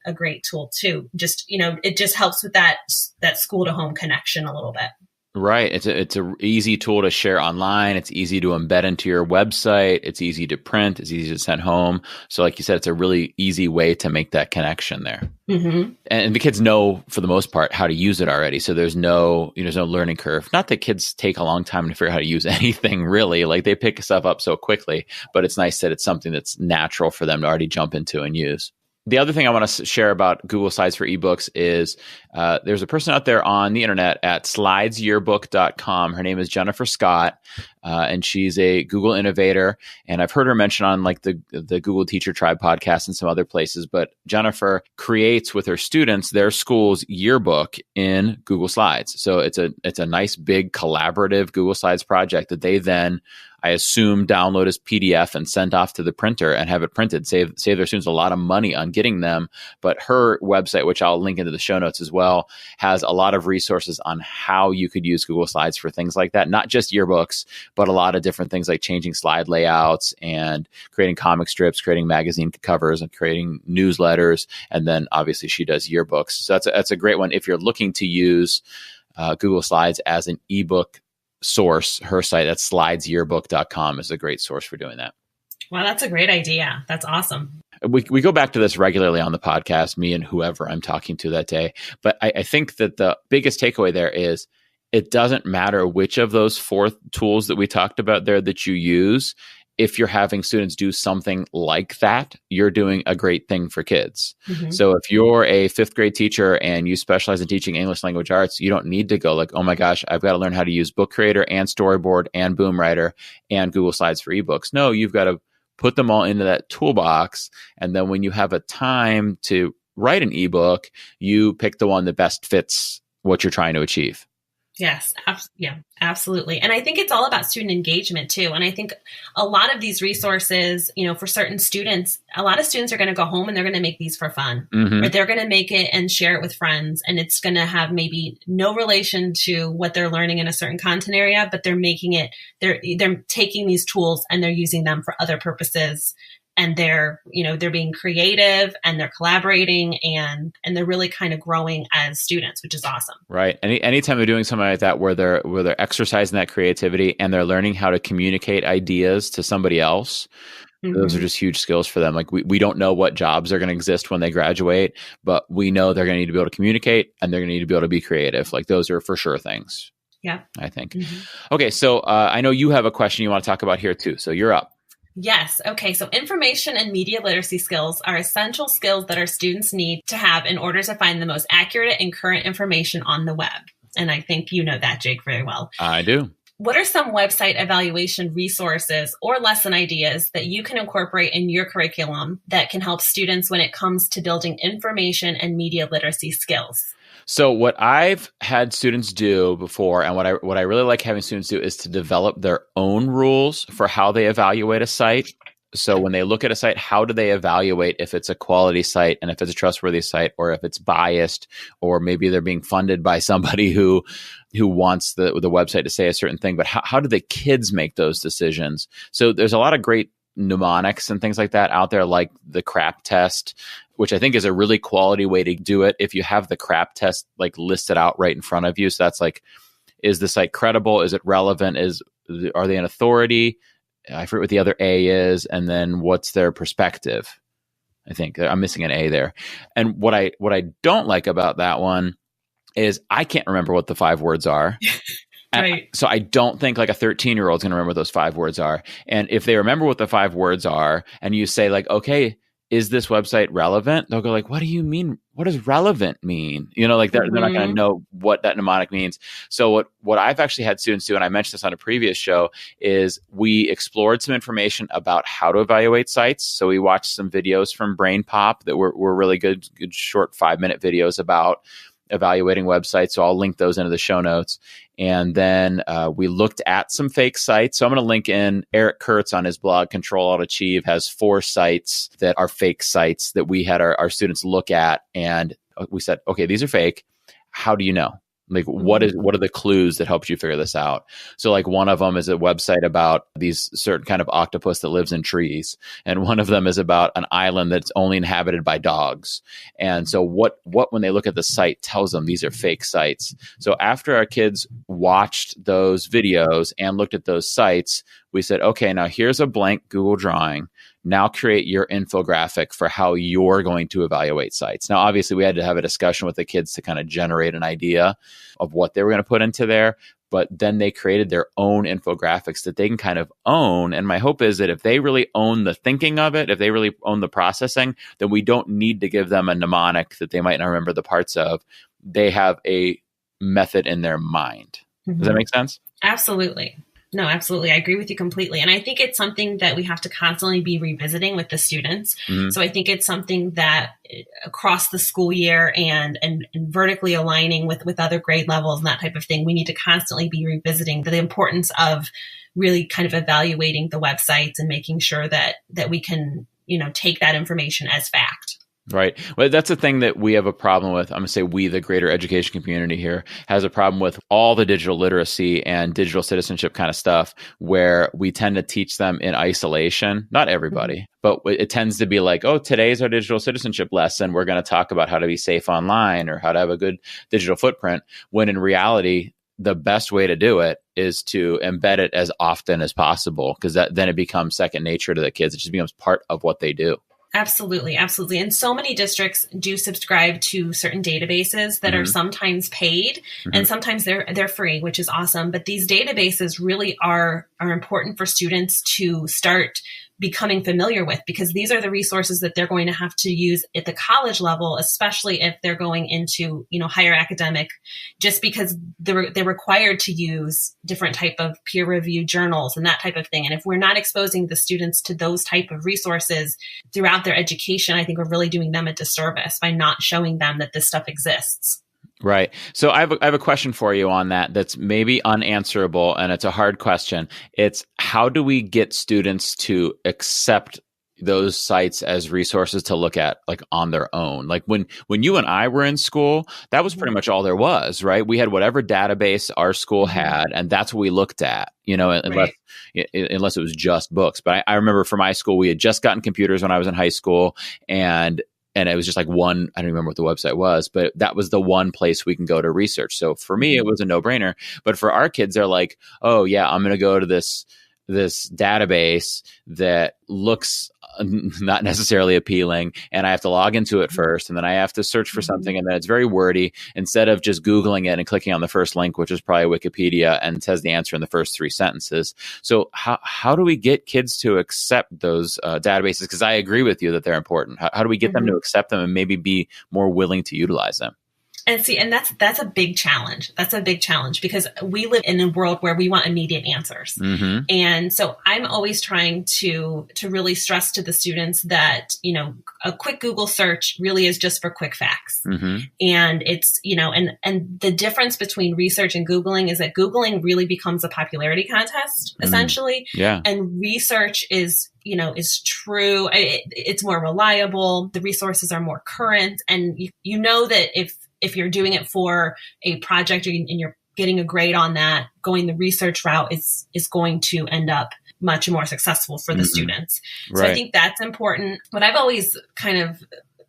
tool too. Just, it just helps with that school to home connection a little bit.
Right. It's a easy tool to share online. It's easy to embed into your website. It's easy to print. It's easy to send home. So like you said, it's a really easy way to make that connection there. Mm-hmm. And the kids know, for the most part, how to use it already. So there's no learning curve. Not that kids take a long time to figure out how to use anything really. Like they pick stuff up so quickly, but it's nice that it's something that's natural for them to already jump into and use. The other thing I want to share about Google Slides for eBooks is there's a person out there on the internet at slidesyearbook.com. Her name is Jennifer Scott, and she's a Google innovator. And I've heard her mentioned on like the Google Teacher Tribe podcast and some other places. But Jennifer creates with her students their school's yearbook in Google Slides. So it's a nice big collaborative Google Slides project that they then, I assume, download as PDF and send off to the printer and have it printed, save their students a lot of money on getting them. But her website, which I'll link into the show notes as well, has a lot of resources on how you could use Google Slides for things like that. Not just yearbooks, but a lot of different things like changing slide layouts and creating comic strips, creating magazine covers, and creating newsletters. And then obviously she does yearbooks. So that's a great one. If you're looking to use Google Slides as an ebook source, her site, that's slidesyearbook.com, is a great source for doing that.
Wow, that's a great idea. That's awesome.
We go back to this regularly on the podcast, me and whoever I'm talking to that day. But I think that the biggest takeaway there is it doesn't matter which of those 4 tools that we talked about there that you use. If you're having students do something like that, you're doing a great thing for kids. Mm-hmm. So if you're a 5th grade teacher and you specialize in teaching English language arts, you don't need to go like, oh my gosh, I've got to learn how to use BookCreator and StoryBird and BoomWriter and Google Slides for eBooks. No, you've got to put them all into that toolbox. And then when you have a time to write an ebook, you pick the one that best fits what you're trying to achieve.
Yes. Yeah, absolutely. And I think it's all about student engagement too. And I think a lot of these resources, for certain students, a lot of students are going to go home and they're going to make these for fun, or they're going to make it and share it with friends. And it's going to have maybe no relation to what they're learning in a certain content area, but they're making it, they're taking these tools and they're using them for other purposes. And they're being creative and they're collaborating and they're really kind of growing as students, which is awesome.
Right. Anytime they're doing something like that, where they're exercising that creativity and they're learning how to communicate ideas to somebody else, those are just huge skills for them. Like we don't know what jobs are going to exist when they graduate, but we know they're going to need to be able to communicate and they're going to need to be able to be creative. Like those are for sure things.
Yeah.
I think. Okay. So I know you have a question you want to talk about here too. So you're up.
Yes. Okay. So information and media literacy skills are essential skills that our students need to have in order to find the most accurate and current information on the web. And I think you know that, Jake, very well.
I do.
What are some website evaluation resources or lesson ideas that you can incorporate in your curriculum that can help students when it comes to building information and media literacy skills?
So what I've had students do before, and what I really like having students do, is to develop their own rules for how they evaluate a site. So when they look at a site, how do they evaluate if it's a quality site and if it's a trustworthy site, or if it's biased, or maybe they're being funded by somebody who wants the website to say a certain thing. But how do the kids make those decisions? So there's a lot of great mnemonics and things like that out there, like the crap test, which I think is a really quality way to do it. If you have the crap test like listed out right in front of you. So that's like, is the site credible? Is it relevant? Are they an authority? I forget what the other A is. And then what's their perspective? I think I'm missing an A there. And what I don't like about that one is I can't remember what the 5 words are. Right. So I don't think like a 13-year-old is going to remember what those 5 words are. And if they remember what the 5 words are and you say like, okay, is this website relevant? They'll go like, what do you mean? What does relevant mean? Like they're not going to know what that mnemonic means. So what I've actually had students do, and I mentioned this on a previous show, is we explored some information about how to evaluate sites. So we watched some videos from BrainPop that were really good short 5-minute videos about evaluating websites. So I'll link those into the show notes. And then we looked at some fake sites. So I'm going to link in Eric Kurtz on his blog, Control Alt Achieve, has 4 sites that are fake sites that we had our students look at. And we said, okay, these are fake. How do you know? Like, what are the clues that helps you figure this out? So like one of them is a website about these certain kind of octopus that lives in trees. And one of them is about an island that's only inhabited by dogs. And so what when they look at the site tells them these are fake sites. So after our kids watched those videos and looked at those sites, we said, okay, now here's a blank Google drawing. Now create your infographic for how you're going to evaluate sites. Now, obviously, we had to have a discussion with the kids to kind of generate an idea of what they were going to put into there. But then they created their own infographics that they can kind of own. And my hope is that if they really own the thinking of it, if they really own the processing, then we don't need to give them a mnemonic that they might not remember the parts of. They have a method in their mind. Does that make sense?
Absolutely. No, absolutely. I agree with you completely. And I think it's something that we have to constantly be revisiting with the students. So I think it's something that across the school year and vertically aligning with other grade levels and that type of thing, we need to constantly be revisiting the importance of really kind of evaluating the websites and making sure that we can, take that information as fact.
Right. Well, that's a thing that we have a problem with. I'm going to say we, the greater education community here, has a problem with all the digital literacy and digital citizenship kind of stuff where we tend to teach them in isolation. Not everybody, but it tends to be like, oh, today's our digital citizenship lesson. We're going to talk about how to be safe online or how to have a good digital footprint, when in reality, the best way to do it is to embed it as often as possible, because then it becomes second nature to the kids. It just becomes part of what they do.
Absolutely. Absolutely. And so many districts do subscribe to certain databases that are sometimes paid and sometimes they're free, which is awesome. But these databases really are important for students to start becoming familiar with, because these are the resources that they're going to have to use at the college level, especially if they're going into, higher academic, just because they're required to use different type of peer reviewed journals and that type of thing. And if we're not exposing the students to those type of resources throughout their education, I think we're really doing them a disservice by not showing them that this stuff exists.
Right. So I have a question for you on that that's maybe unanswerable, and it's a hard question. It's, how do we get students to accept those sites as resources to look at, like, on their own? Like when you and I were in school, that was pretty much all there was, right? We had whatever database our school had, and that's what we looked at, unless it was just books. But I remember for my school, we had just gotten computers when I was in high school, and it was just like one, I don't remember what the website was, but that was the one place we can go to research. So for me, it was a no-brainer. But for our kids, they're like, oh yeah, I'm going to go to this database that looks not necessarily appealing, and I have to log into it first, and then I have to search for something, and then it's very wordy, instead of just Googling it and clicking on the first link, which is probably Wikipedia, and it says the answer in the first 3 sentences. So how do we get kids to accept those databases? Because I agree with you that they're important. How do we get them to accept them and maybe be more willing to utilize them?
And that's a big challenge. That's a big challenge, because we live in a world where we want immediate answers. And so I'm always trying to really stress to the students that, a quick Google search really is just for quick facts. And it's, and the difference between research and Googling is that Googling really becomes a popularity contest, essentially.
Yeah.
And research is true. It's more reliable. The resources are more current. And you know that if you're doing it for a project and you're getting a grade on that, going the research route is going to end up much more successful for the students.
Right.
So I think that's important. What I've always kind of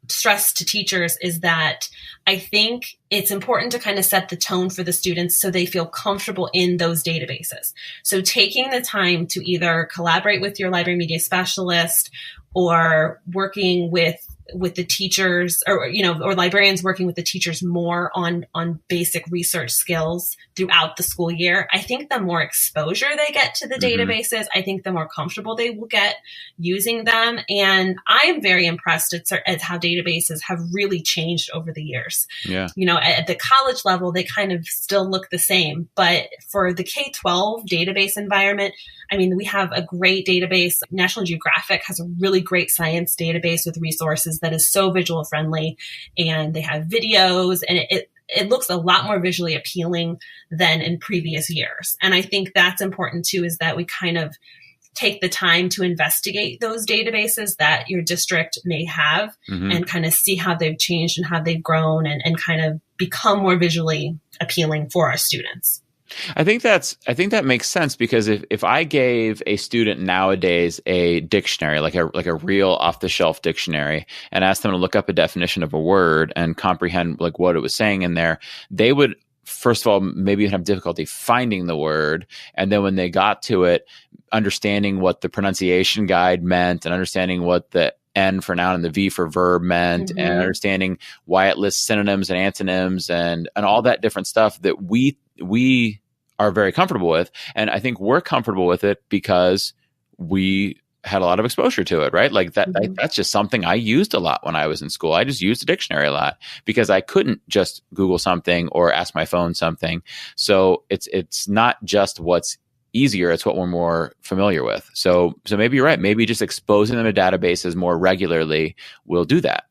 stressed to teachers is that I think it's important to kind of set the tone for the students so they feel comfortable in those databases. So taking the time to either collaborate with your library media specialist or working with the teachers, or librarians working with the teachers more on basic research skills throughout the school year. I think the more exposure they get to the databases, I think the more comfortable they will get using them. And I am very impressed at how databases have really changed over the years.
Yeah.
At the college level, they kind of still look the same, but for the K-12 database environment, I mean, we have a great database. National Geographic has a really great science database with resources that is so visual friendly, and they have videos, and it looks a lot more visually appealing than in previous years. And I think that's important too, is that we kind of take the time to investigate those databases that your district may have and kind of see how they've changed and how they've grown and kind of become more visually appealing for our students.
I think that makes sense, because if I gave a student nowadays a dictionary, like a real off the shelf dictionary, and asked them to look up a definition of a word and comprehend like what it was saying in there, they would, first of all, maybe have difficulty finding the word. And then when they got to it, understanding what the pronunciation guide meant and understanding what the N for noun and the V for verb meant and understanding why it lists synonyms and antonyms and all that different stuff that we are very comfortable with. And I think we're comfortable with it because we had a lot of exposure to it, right? Like that's just something I used a lot when I was in school. I just used a dictionary a lot because I couldn't just Google something or ask my phone something. So it's not just what's easier, it's what we're more familiar with. So maybe you're right. Maybe just exposing them to databases more regularly will do that.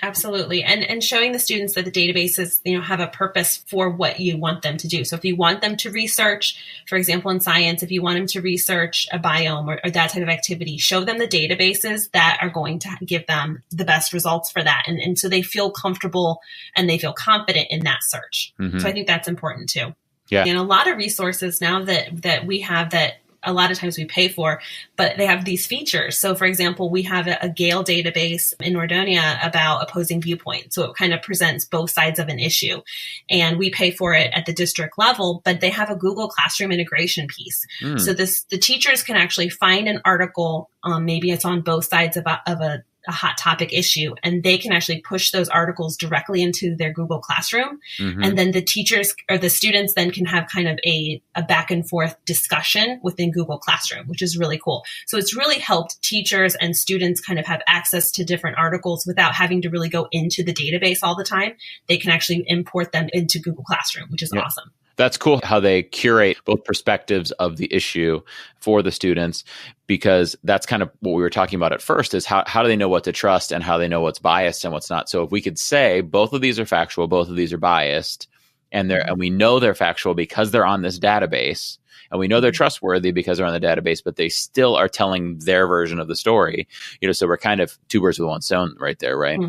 Absolutely. And showing the students that the databases, have a purpose for what you want them to do. So if you want them to research, for example, in science, if you want them to research a biome or that type of activity, show them the databases that are going to give them the best results for that. And so they feel comfortable and they feel confident in that search. So I think that's important too.
Yeah.
And a lot of resources now that we have that a lot of times we pay for, but they have these features. So for example, we have a Gale database in Nordonia about opposing viewpoints. So it kind of presents both sides of an issue, and we pay for it at the district level, but they have a Google Classroom integration piece. So the teachers can actually find an article, maybe it's on both sides of a hot topic issue, and they can actually push those articles directly into their Google Classroom. And then the teachers or the students then can have kind of a back and forth discussion within Google Classroom, which is really cool. So it's really helped teachers and students kind of have access to different articles without having to really go into the database all the time. They can actually import them into Google Classroom, which is awesome.
That's cool how they curate both perspectives of the issue for the students, because that's kind of what we were talking about at first, is how do they know what to trust and how they know what's biased and what's not. So if we could say both of these are factual, both of these are biased, and we know they're factual because they're on this database, and we know they're trustworthy because they're on the database, but they still are telling their version of the story, so we're kind of two birds with one stone right there, right?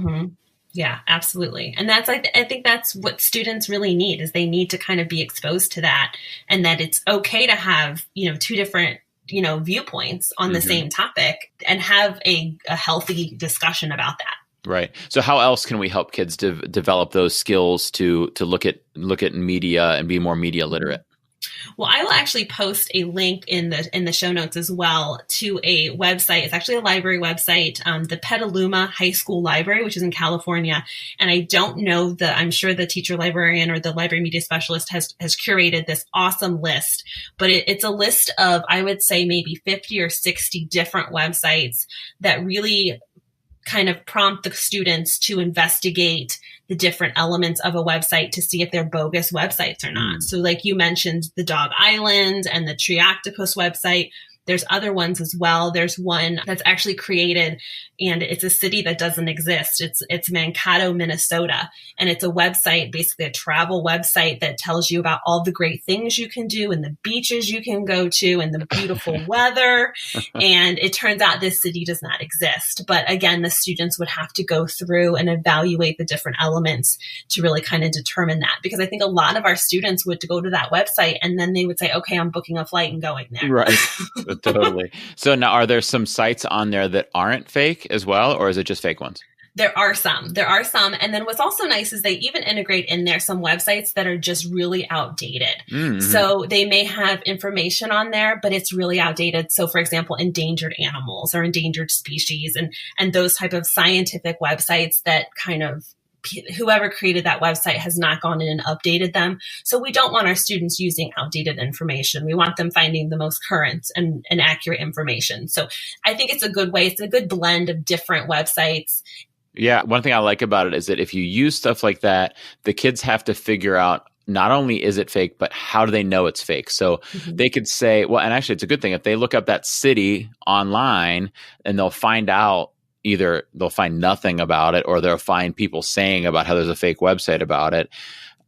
Yeah, absolutely. And I think that's what students really need, is they need to kind of be exposed to that, and that it's okay to have, two different, viewpoints on the same topic, and have a healthy discussion about that.
Right. So how else can we help kids develop those skills to look at media and be more media literate?
Well, I will actually post a link in the show notes as well to a website. It's actually a library website, the Petaluma High School Library, which is in California. And I don't know I'm sure the teacher librarian or the library media specialist has curated this awesome list, but it's a list of, I would say, maybe 50 or 60 different websites that really kind of prompt the students to investigate the different elements of a website to see if they're bogus websites or not. So like you mentioned, the Dog Island and the Tree Octopus website. There's other ones as well. There's one that's actually created, and it's a city that doesn't exist. It's Mankato, Minnesota. And it's a website, basically a travel website that tells you about all the great things you can do and the beaches you can go to and the beautiful weather. And it turns out this city does not exist. But again, the students would have to go through and evaluate the different elements to really kind of determine that. Because I think a lot of our students would go to that website and then they would say, okay, I'm booking a flight and going there.
Right. Totally. So now, are there some sites on there that aren't fake as well, or is it just fake ones?
There are some. And then what's also nice is they even integrate in there some websites that are just really outdated. So they may have information on there, but it's really outdated. So for example, endangered animals or endangered species and those type of scientific websites that kind of whoever created that website has not gone in and updated them. So we don't want our students using outdated information. We want them finding the most current and accurate information. So I think it's a good way. It's a good blend of different websites.
Yeah. One thing I like about it is that if you use stuff like that, the kids have to figure out not only is it fake, but how do they know it's fake? So they could say, well, and actually it's a good thing if they look up that city online and they'll find out, either they'll find nothing about it or they'll find people saying about how there's a fake website about it.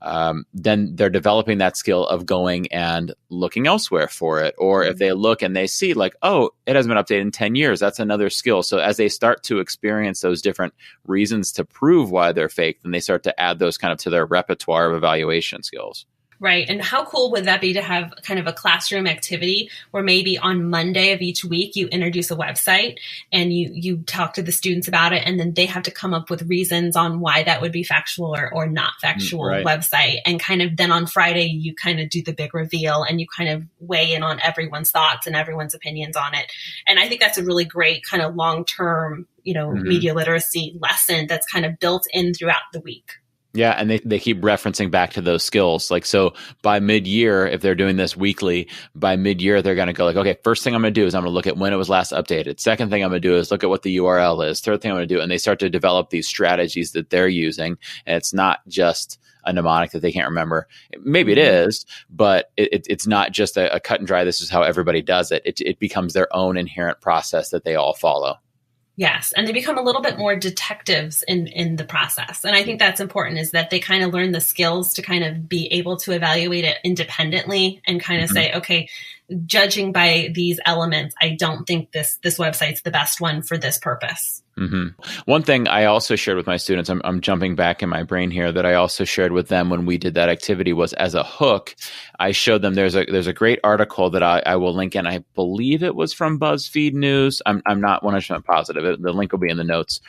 then they're developing that skill of going and looking elsewhere for it. Or if they look and they see like, oh, it hasn't been updated in 10 years, that's another skill. So as they start to experience those different reasons to prove why they're fake, then they start to add those kind of to their repertoire of evaluation skills.
Right. And how cool would that be to have kind of a classroom activity where maybe on Monday of each week you introduce a website and you talk to the students about it, and then they have to come up with reasons on why that would be factual or not factual website. And kind of then on Friday, you kind of do the big reveal and you kind of weigh in on everyone's thoughts and everyone's opinions on it. And I think that's a really great kind of long-term, media literacy lesson that's kind of built in throughout the week.
Yeah, and they keep referencing back to those skills. Like, so by mid-year, if they're doing this weekly, by mid-year, they're going to go like, okay, first thing I'm going to do is I'm going to look at when it was last updated. Second thing I'm going to do is look at what the URL is. Third thing I'm going to do, and they start to develop these strategies that they're using. And it's not just a mnemonic that they can't remember. Maybe it is, but it's not just a cut and dry, this is how everybody does it. It becomes their own inherent process that they all follow.
Yes. And they become a little bit more detectives in the process. And I think that's important, is that they kind of learn the skills to kind of be able to evaluate it independently and kind of say, okay, judging by these elements, I don't think this website's the best one for this purpose.
Mm-hmm. One thing I also shared with my students, I'm jumping back in my brain here, that I also shared with them when we did that activity was, as a hook, I showed them there's a great article that I will link in. I believe it was from BuzzFeed News. I'm not 100% positive. The link will be in the notes.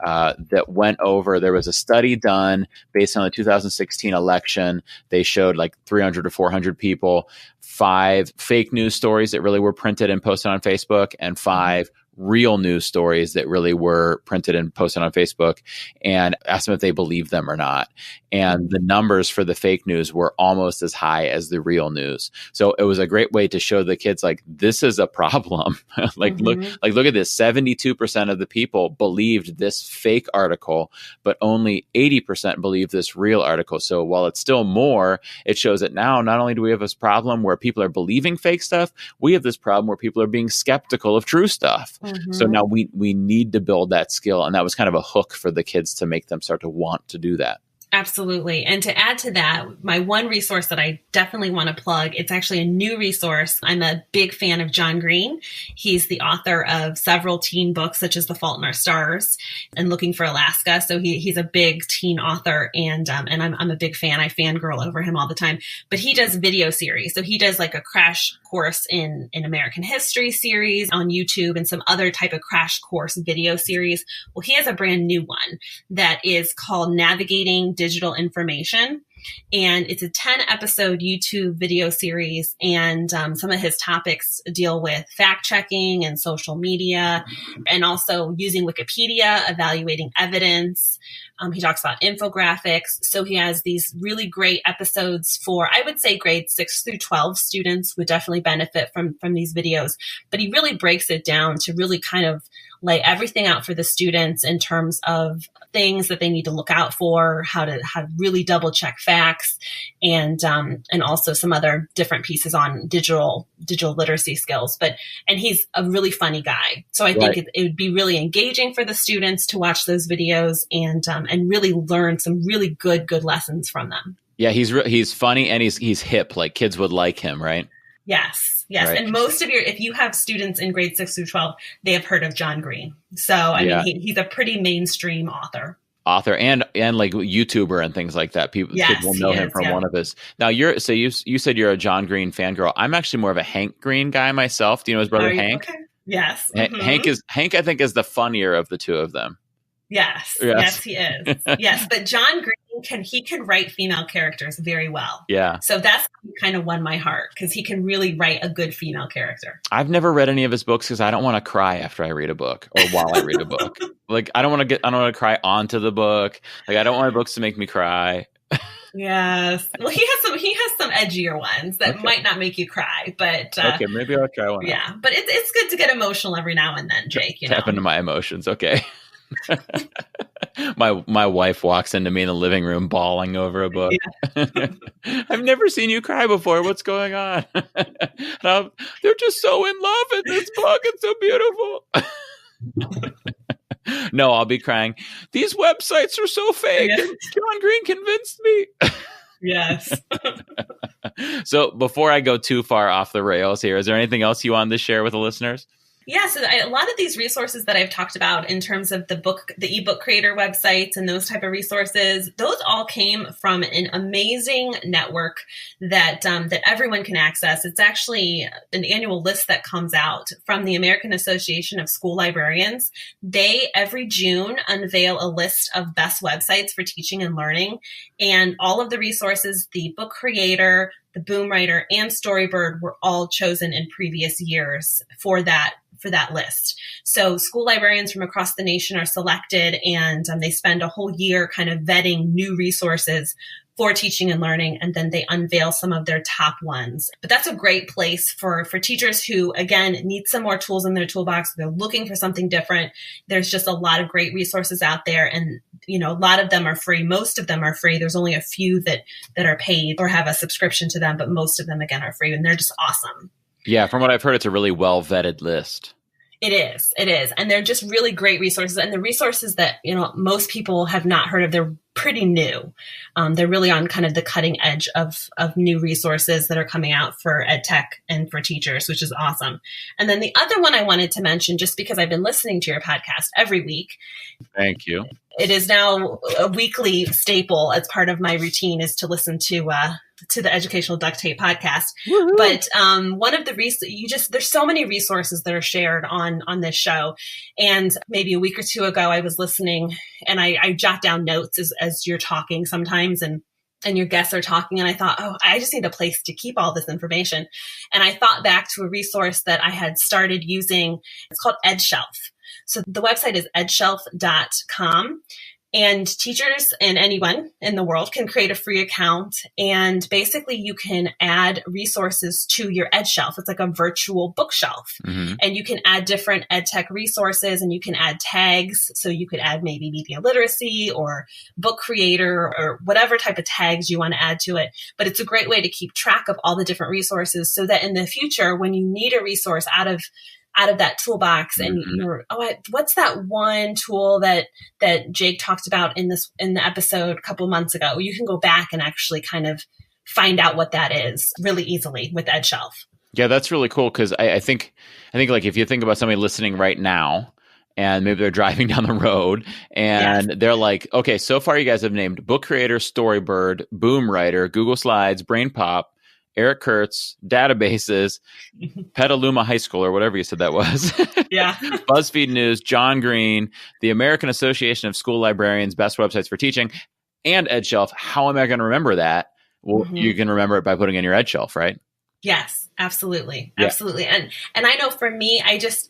That went over, there was a study done based on the 2016 election. They showed like 300 to 400 people, 5 fake news stories that really were printed and posted on Facebook, and 5 real news stories that really were printed and posted on Facebook, and asked them if they believed them or not. And the numbers for the fake news were almost as high as the real news. So it was a great way to show the kids, like, this is a problem. Look at this. 72% of the people believed this fake article, but only 80% believed this real article. So while it's still more, it shows that now not only do we have this problem where people are believing fake stuff, we have this problem where people are being skeptical of true stuff. Mm-hmm. So now we need to build that skill. And that was kind of a hook for the kids to make them start to want to do that.
Absolutely. And to add to that, my one resource that I definitely want to plug, it's actually a new resource. I'm a big fan of John Green. He's the author of several teen books, such as The Fault in Our Stars and Looking for Alaska. So he's a big teen author, and I'm a big fan. I fangirl over him all the time. But he does video series. So he does like a crash course in American history series on YouTube and some other type of crash course video series. Well, he has a brand new one that is called Navigating Digital Information. And it's a 10-episode YouTube video series. And some of his topics deal with fact-checking and social media, and also using Wikipedia, evaluating evidence. He talks about infographics. So he has these really great episodes for, I would say, grades 6 through 12 students would definitely benefit from these videos. But he really breaks it down to really kind of lay everything out for the students in terms of things that they need to look out for, how to really double check facts, and also some other different pieces on digital literacy skills. And he's a really funny guy. So I think it would be really engaging for the students to watch those videos and really learn some really good lessons from them. Yeah,
he's funny and he's hip. Like, kids would like him, right?
Yes. Right. And most of if you have students in grades 6 through 12, they have heard of John Green. So, I mean, he's a pretty mainstream author
and like YouTuber and things like that. Kids will know him from one of his. Now you said you're a John Green fangirl. I'm actually more of a Hank Green guy myself. Do you know his brother Hank?
Okay. Yes.
Mm-hmm. Hank, I think, is the funnier of the two of them.
Yes, he is. Yes, but John Green can write female characters very well. Yeah. So that's kind of won my heart, because he can really write a good female character.
I've never read any of his books because I don't want to cry after I read a book or while I read a book. Like, I don't want to cry onto the book. Like, I don't want my books to make me cry.
Yes. Well, he has some edgier ones that might not make you cry, but
okay, maybe I'll try one.
Yeah, but it's good to get emotional every now and then, Jake.
Tap into my emotions. Okay. My wife walks into me in the living room bawling over a book. Yeah. I've never seen you cry before. What's going on? They're just so in love in this book. It's so beautiful. No, I'll be crying. These websites are so fake. Yeah. And John Green convinced me.
Yes.
So before I go too far off the rails here, is there anything else you wanted to share with the listeners?
Yeah, so a lot of these resources that I've talked about in terms of the eBook creator websites and those type of resources, those all came from an amazing network that that everyone can access. It's actually an annual list that comes out from the American Association of School Librarians. They, every June, unveil a list of best websites for teaching and learning. And all of the resources, the Book Creator, the Boom Writer, and StoryBird were all chosen in previous years for that list. So school librarians from across the nation are selected, and they spend a whole year kind of vetting new resources for teaching and learning, and then they unveil some of their top ones. But that's a great place for teachers who, again, need some more tools in their toolbox. They're looking for something different. There's just a lot of great resources out there, and a lot of them are free. Most of them are free. There's only a few that are paid or have a subscription to them, but most of them, again, are free, and they're just awesome.
Yeah, from what I've heard, it's a really well-vetted list.
It is. And they're just really great resources. And the resources that, most people have not heard of, they're pretty new. They're really on kind of the cutting edge of new resources that are coming out for ed tech and for teachers, which is awesome. And then the other one I wanted to mention, just because I've been listening to your podcast every week. Thank you. It is now a weekly staple as part of my routine is to listen to the Educational Duct Tape podcast. Woo-hoo. But one of the there's so many resources that are shared on this show. And maybe a week or two ago, I was listening and I jot down notes as you're talking sometimes and your guests are talking. And I thought, I just need a place to keep all this information. And I thought back to a resource that I had started using. It's called EdShelf. So the website is edshelf.com. And teachers and anyone in the world can create a free account. And basically you can add resources to your EdShelf. It's like a virtual bookshelf. Mm-hmm. And you can add different ed tech resources and you can add tags. So you could add maybe media literacy or book creator or whatever type of tags you want to add to it. But it's a great way to keep track of all the different resources so that in the future, when you need a resource out of that toolbox and you're, what's that one tool that Jake talked about in the episode a couple months ago? You can go back and actually kind of find out what that is really easily with EdShelf.
Yeah, that's really cool because I think like if you think about somebody listening right now and maybe they're driving down the road and they're like, okay, so far you guys have named Book Creator, StoryBird, Boom Writer, Google Slides, BrainPop, Eric Kurtz, databases, Petaluma High School, or whatever you said that was.
Yeah.
BuzzFeed News, John Green, the American Association of School Librarians, best websites for teaching, and EdShelf. How am I going to remember that? Well, you can remember it by putting in your EdShelf, right?
Yes, absolutely. Yeah. Absolutely. And I know for me,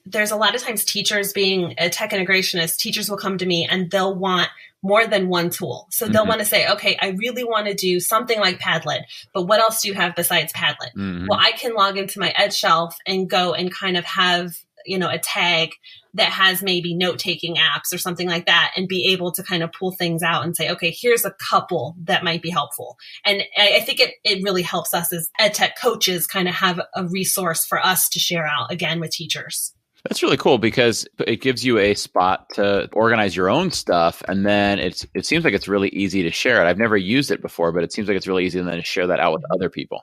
there's a lot of times teachers being a tech integrationist, teachers will come to me and they'll want more than one tool. So they'll want to say, okay, I really want to do something like Padlet, but what else do you have besides Padlet? Mm-hmm. Well, I can log into my EdShelf and go and kind of have, a tag that has maybe note-taking apps or something like that and be able to kind of pull things out and say, okay, here's a couple that might be helpful. And I think it really helps us as ed tech coaches kind of have a resource for us to share out again with teachers.
That's really cool because it gives you a spot to organize your own stuff. And then it seems like it's really easy to share it. I've never used it before, but it seems like it's really easy and then to share that out with other people.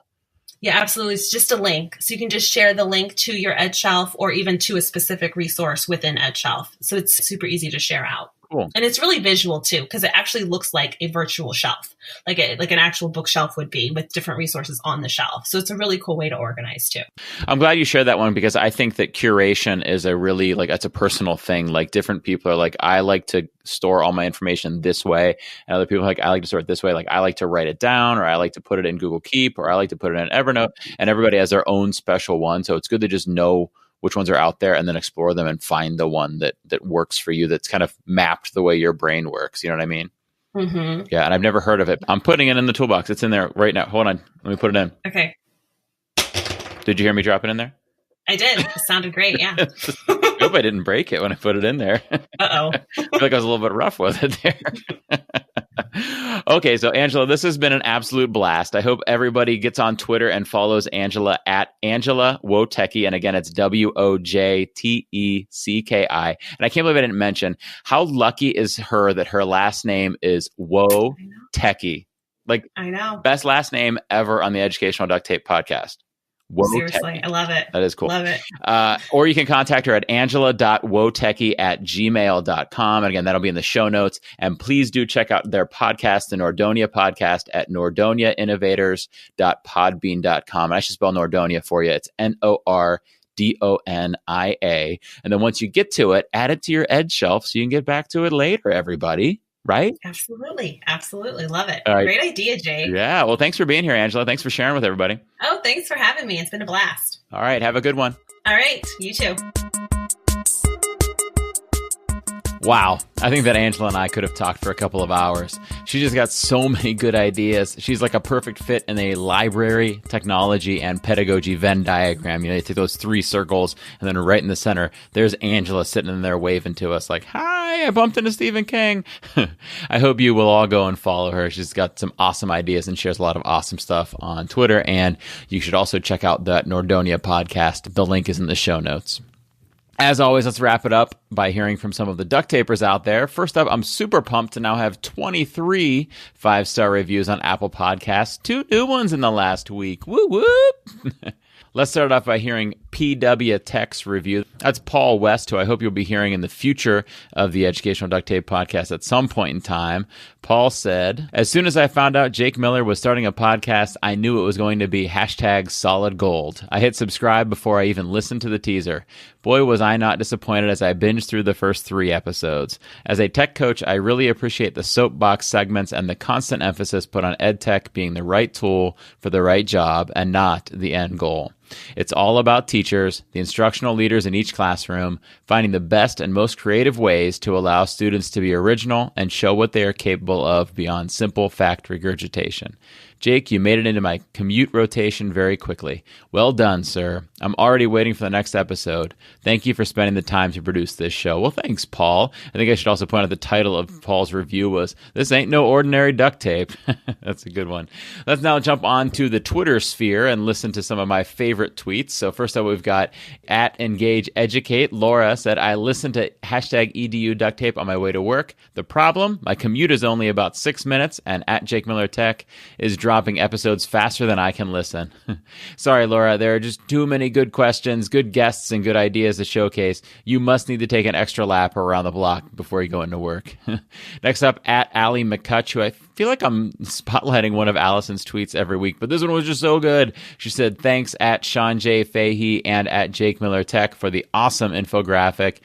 Yeah, absolutely. It's just a link. So you can just share the link to your EdShelf or even to a specific resource within EdShelf. So it's super easy to share out.
Cool.
And it's really visual too, because it actually looks like a virtual shelf, like an actual bookshelf would be with different resources on the shelf. So it's a really cool way to organize too.
I'm glad you shared that one because I think that curation is a really that's a personal thing. Like different people are like, I like to store all my information this way. And other people are like, I like to store it this way. Like I like to write it down or I like to put it in Google Keep or I like to put it in Evernote, and everybody has their own special one. So it's good to just know which ones are out there and then explore them and find the one that works for you that's kind of mapped the way your brain works. You know what I mean? Mm-hmm. Yeah. And I've never heard of it. I'm putting it in the toolbox. It's in there right now. Hold on. Let me put it in.
Okay.
Did you hear me drop it in there?
I did. It sounded great. Yeah.
I hope I didn't break it when I put it in there.
Uh-oh.
I feel like I was a little bit rough with it there. Okay, so Angela, this has been an absolute blast. I hope everybody gets on Twitter and follows Angela at Angela Wojtecki. And again, it's Wojtecki. And I can't believe I didn't mention how lucky is her that her last name is Wojtecki. Like,
I know.
best last name ever on the Educational Duct Tape podcast.
Seriously, I love it.
That is cool.
Love it.
Or you can contact her at angela.wotecki@gmail.com. And again, that'll be in the show notes. And please do check out their podcast, the Nordonia podcast, at nordoniainnovators.podbean.com. And I should spell Nordonia for you. It's Nordonia. And then once you get to it, add it to your ed shelf so you can get back to it later, everybody. Right?
Absolutely. Absolutely. Love it.
All right.
Great idea, Jake.
Yeah. Well, thanks for being here, Angela. Thanks for sharing with everybody.
Oh, thanks for having me. It's been a blast.
All right. Have a good one.
All right. You too.
Wow. I think that Angela and I could have talked for a couple of hours. She just got so many good ideas. She's like a perfect fit in a library, technology, and pedagogy Venn diagram. You know, you take those 3 circles, and then right in the center, there's Angela sitting in there waving to us like, hi, I bumped into Stephen King. I hope you will all go and follow her. She's got some awesome ideas and shares a lot of awesome stuff on Twitter. And you should also check out the Nordonia podcast. The link is in the show notes. As always, let's wrap it up by hearing from some of the duct tapers out there. First up, I'm super pumped to now have 23 5-star reviews on Apple Podcasts. 2 new ones in the last week. Woo whoop! Let's start off by hearing PW Tech's review. That's Paul West, who I hope you'll be hearing in the future of the Educational Duct Tape podcast at some point in time. Paul said, as soon as I found out Jake Miller was starting a podcast, I knew it was going to be #solid gold. I hit subscribe before I even listened to the teaser. Boy, was I not disappointed as I binged through the first 3 episodes. As a tech coach, I really appreciate the soapbox segments and the constant emphasis put on ed tech being the right tool for the right job and not the end goal. It's all about teachers, the instructional leaders in each classroom, finding the best and most creative ways to allow students to be original and show what they are capable of beyond simple fact regurgitation. Jake, you made it into my commute rotation very quickly. Well done, sir. I'm already waiting for the next episode. Thank you for spending the time to produce this show. Well, thanks, Paul. I think I should also point out the title of Paul's review was, This Ain't No Ordinary Duct Tape. That's a good one. Let's now jump on to the Twitter sphere and listen to some of my favorite tweets. So first up, we've got @EngageEducate. Laura said, I listened to #EDU duct tape on my way to work. The problem? My commute is only about 6 minutes, and @JakeMillerTech is dropping episodes faster than I can listen. Sorry, Laura, there are just too many good questions, good guests, and good ideas to showcase. You must need to take an extra lap around the block before you go into work. Next up, @Allie McCutch, who I feel like I'm spotlighting one of Allison's tweets every week, but this one was just so good. She said, thanks @Sean J. Fahey and @JakeMillerTech for the awesome infographic.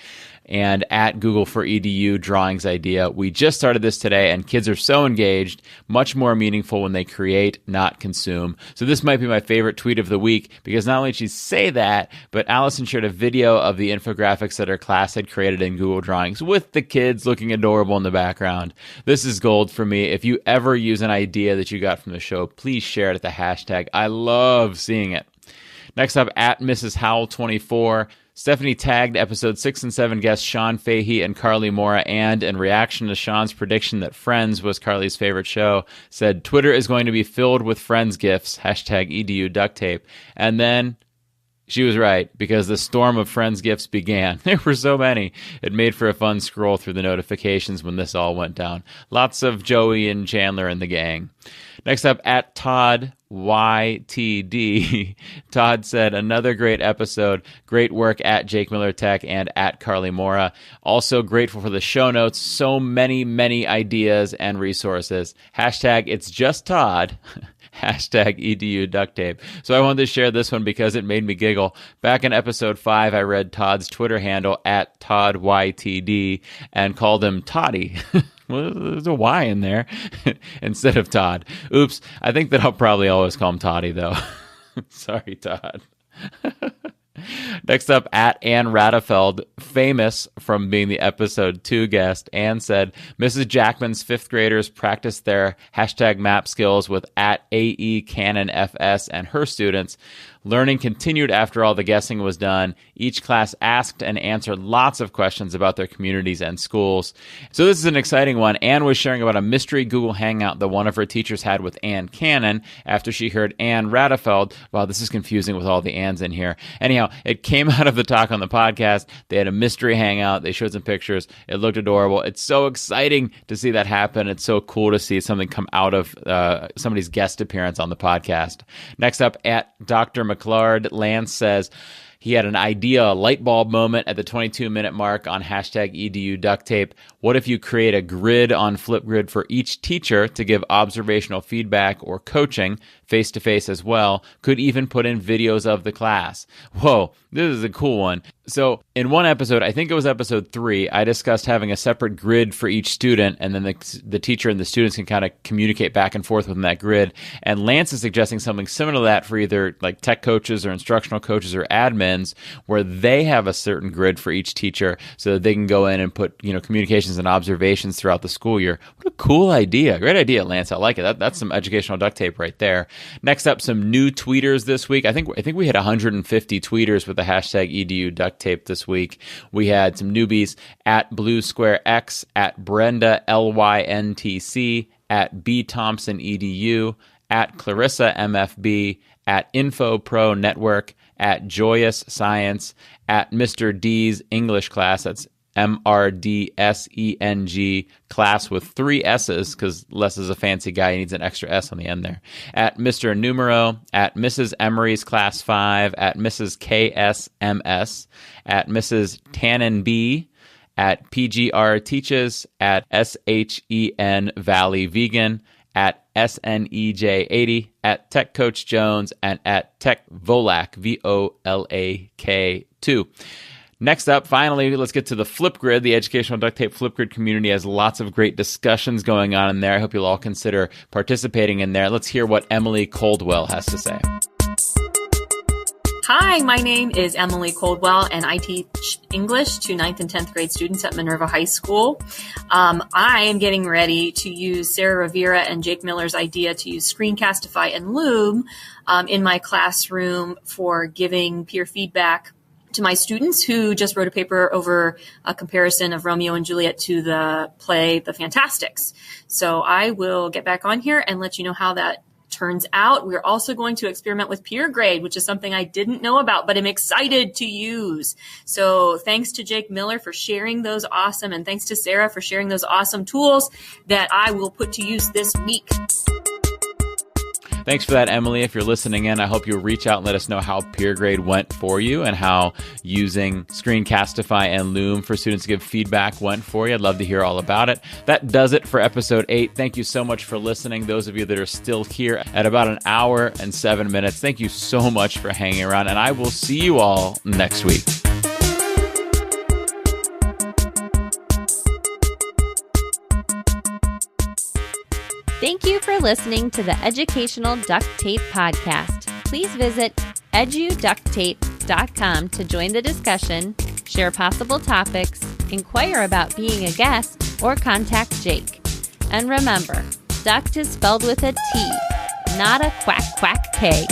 And @Google for EDU drawings idea. We just started this today, and kids are so engaged, much more meaningful when they create, not consume. So this might be my favorite tweet of the week, because not only did she say that, but Allison shared a video of the infographics that her class had created in Google Drawings with the kids looking adorable in the background. This is gold for me. If you ever use an idea that you got from the show, please share it at the hashtag. I love seeing it. Next up, @Mrs. Howell24. Stephanie tagged episode 6 and 7 guests Sean Fahey and Carly Mora, and in reaction to Sean's prediction that Friends was Carly's favorite show, said Twitter is going to be filled with Friends gifs, #EDU duct tape. And then she was right, because the storm of Friends gifts began. There were so many. It made for a fun scroll through the notifications when this all went down. Lots of Joey and Chandler and the gang. Next up, @Todd YTD. Todd said, another great episode. Great work @JakeMillerTech and @Carly Mora. Also grateful for the show notes. So many, many ideas and resources. #It's just Todd. #EDU duct tape. So I wanted to share this one because it made me giggle. Back in episode 5, I read Todd's Twitter handle @ToddYTD and called him Toddy. Well, there's a Y in there instead of Todd. Oops. I think that I'll probably always call him Toddy, though. Sorry, Todd. Next up, @Ann Radefeld, famous from being the episode 2 guest. Ann said, Mrs. Jackman's 5th graders practiced their #map skills with @AE Cannon FS and her students. Learning continued after all the guessing was done. Each class asked and answered lots of questions about their communities and schools. So this is an exciting one. Anne was sharing about a mystery Google Hangout that one of her teachers had with Anne Cannon after she heard Anne Radefeld. Wow, this is confusing with all the Anns in here. Anyhow, it came out of the talk on the podcast. They had a mystery hangout. They showed some pictures. It looked adorable. It's so exciting to see that happen. It's so cool to see something come out of somebody's guest appearance on the podcast. Next up, at Dr. McLeod, Lance says he had an idea, a light bulb moment at the 22-minute mark on hashtag EDU duct tape. What if you create a grid on Flipgrid for each teacher to give observational feedback or coaching, face-to-face as well? Could even put in videos of the class. Whoa, this is a cool one. So in one episode, I think it was episode 3, I discussed having a separate grid for each student, and then the teacher and the students can kind of communicate back and forth within that grid. And Lance is suggesting something similar to that for either like tech coaches or instructional coaches or admins, where they have a certain grid for each teacher so that they can go in and put, communications and observations throughout the school year. What a cool idea. Great idea, Lance. I like it. That's some educational duct tape right there. Next up, some new tweeters this week. I think we hit 150 tweeters with the hashtag EDU duct tape this week. We had some newbies at Blue Square X, at Brenda LYNTC, at B Thompson EDU, at Clarissa MFB, at Info Pro Network, at Joyous Science, at Mr. D's English class. That's MRDSENG class with 3 S's, because Les is a fancy guy. He needs an extra S on the end there. At Mr. Numero, at Mrs. Emery's class 5, at Mrs. KSMS, at Mrs. Tannen B, at PGR Teaches, at SHEN Valley Vegan, at SNEJ80, at Tech Coach Jones, and at Tech Volak, VOLAK 2. Next up, finally, let's get to the Flipgrid. The Educational Duct Tape Flipgrid community has lots of great discussions going on in there. I hope you'll all consider participating in there. Let's hear what Emily Coldwell has to say.
Hi, my name is Emily Coldwell, and I teach English to 9th and 10th grade students at Minerva High School. I am getting ready to use Sarah Rivera and Jake Miller's idea to use Screencastify and Loom in my classroom for giving peer feedback to my students who just wrote a paper over a comparison of Romeo and Juliet to the play The Fantastics. So I will get back on here and let you know how that turns out. We're also going to experiment with peer grade, which is something I didn't know about, but I'm excited to use. So thanks to Jake Miller for sharing those awesome, and thanks to Sarah for sharing those awesome tools that I will put to use this week.
Thanks for that, Emily. If you're listening in, I hope you'll reach out and let us know how peer grade went for you and how using Screencastify and Loom for students to give feedback went for you. I'd love to hear all about it. That does it for episode 8. Thank you so much for listening. Those of you that are still here at about an hour and 7 minutes, thank you so much for hanging around, and I will see you all next week.
Thank you for listening to the Educational Duct Tape Podcast. Please visit eduducttape.com to join the discussion, share possible topics, inquire about being a guest, or contact Jake. And remember, duct is spelled with a T, not a quack quack K.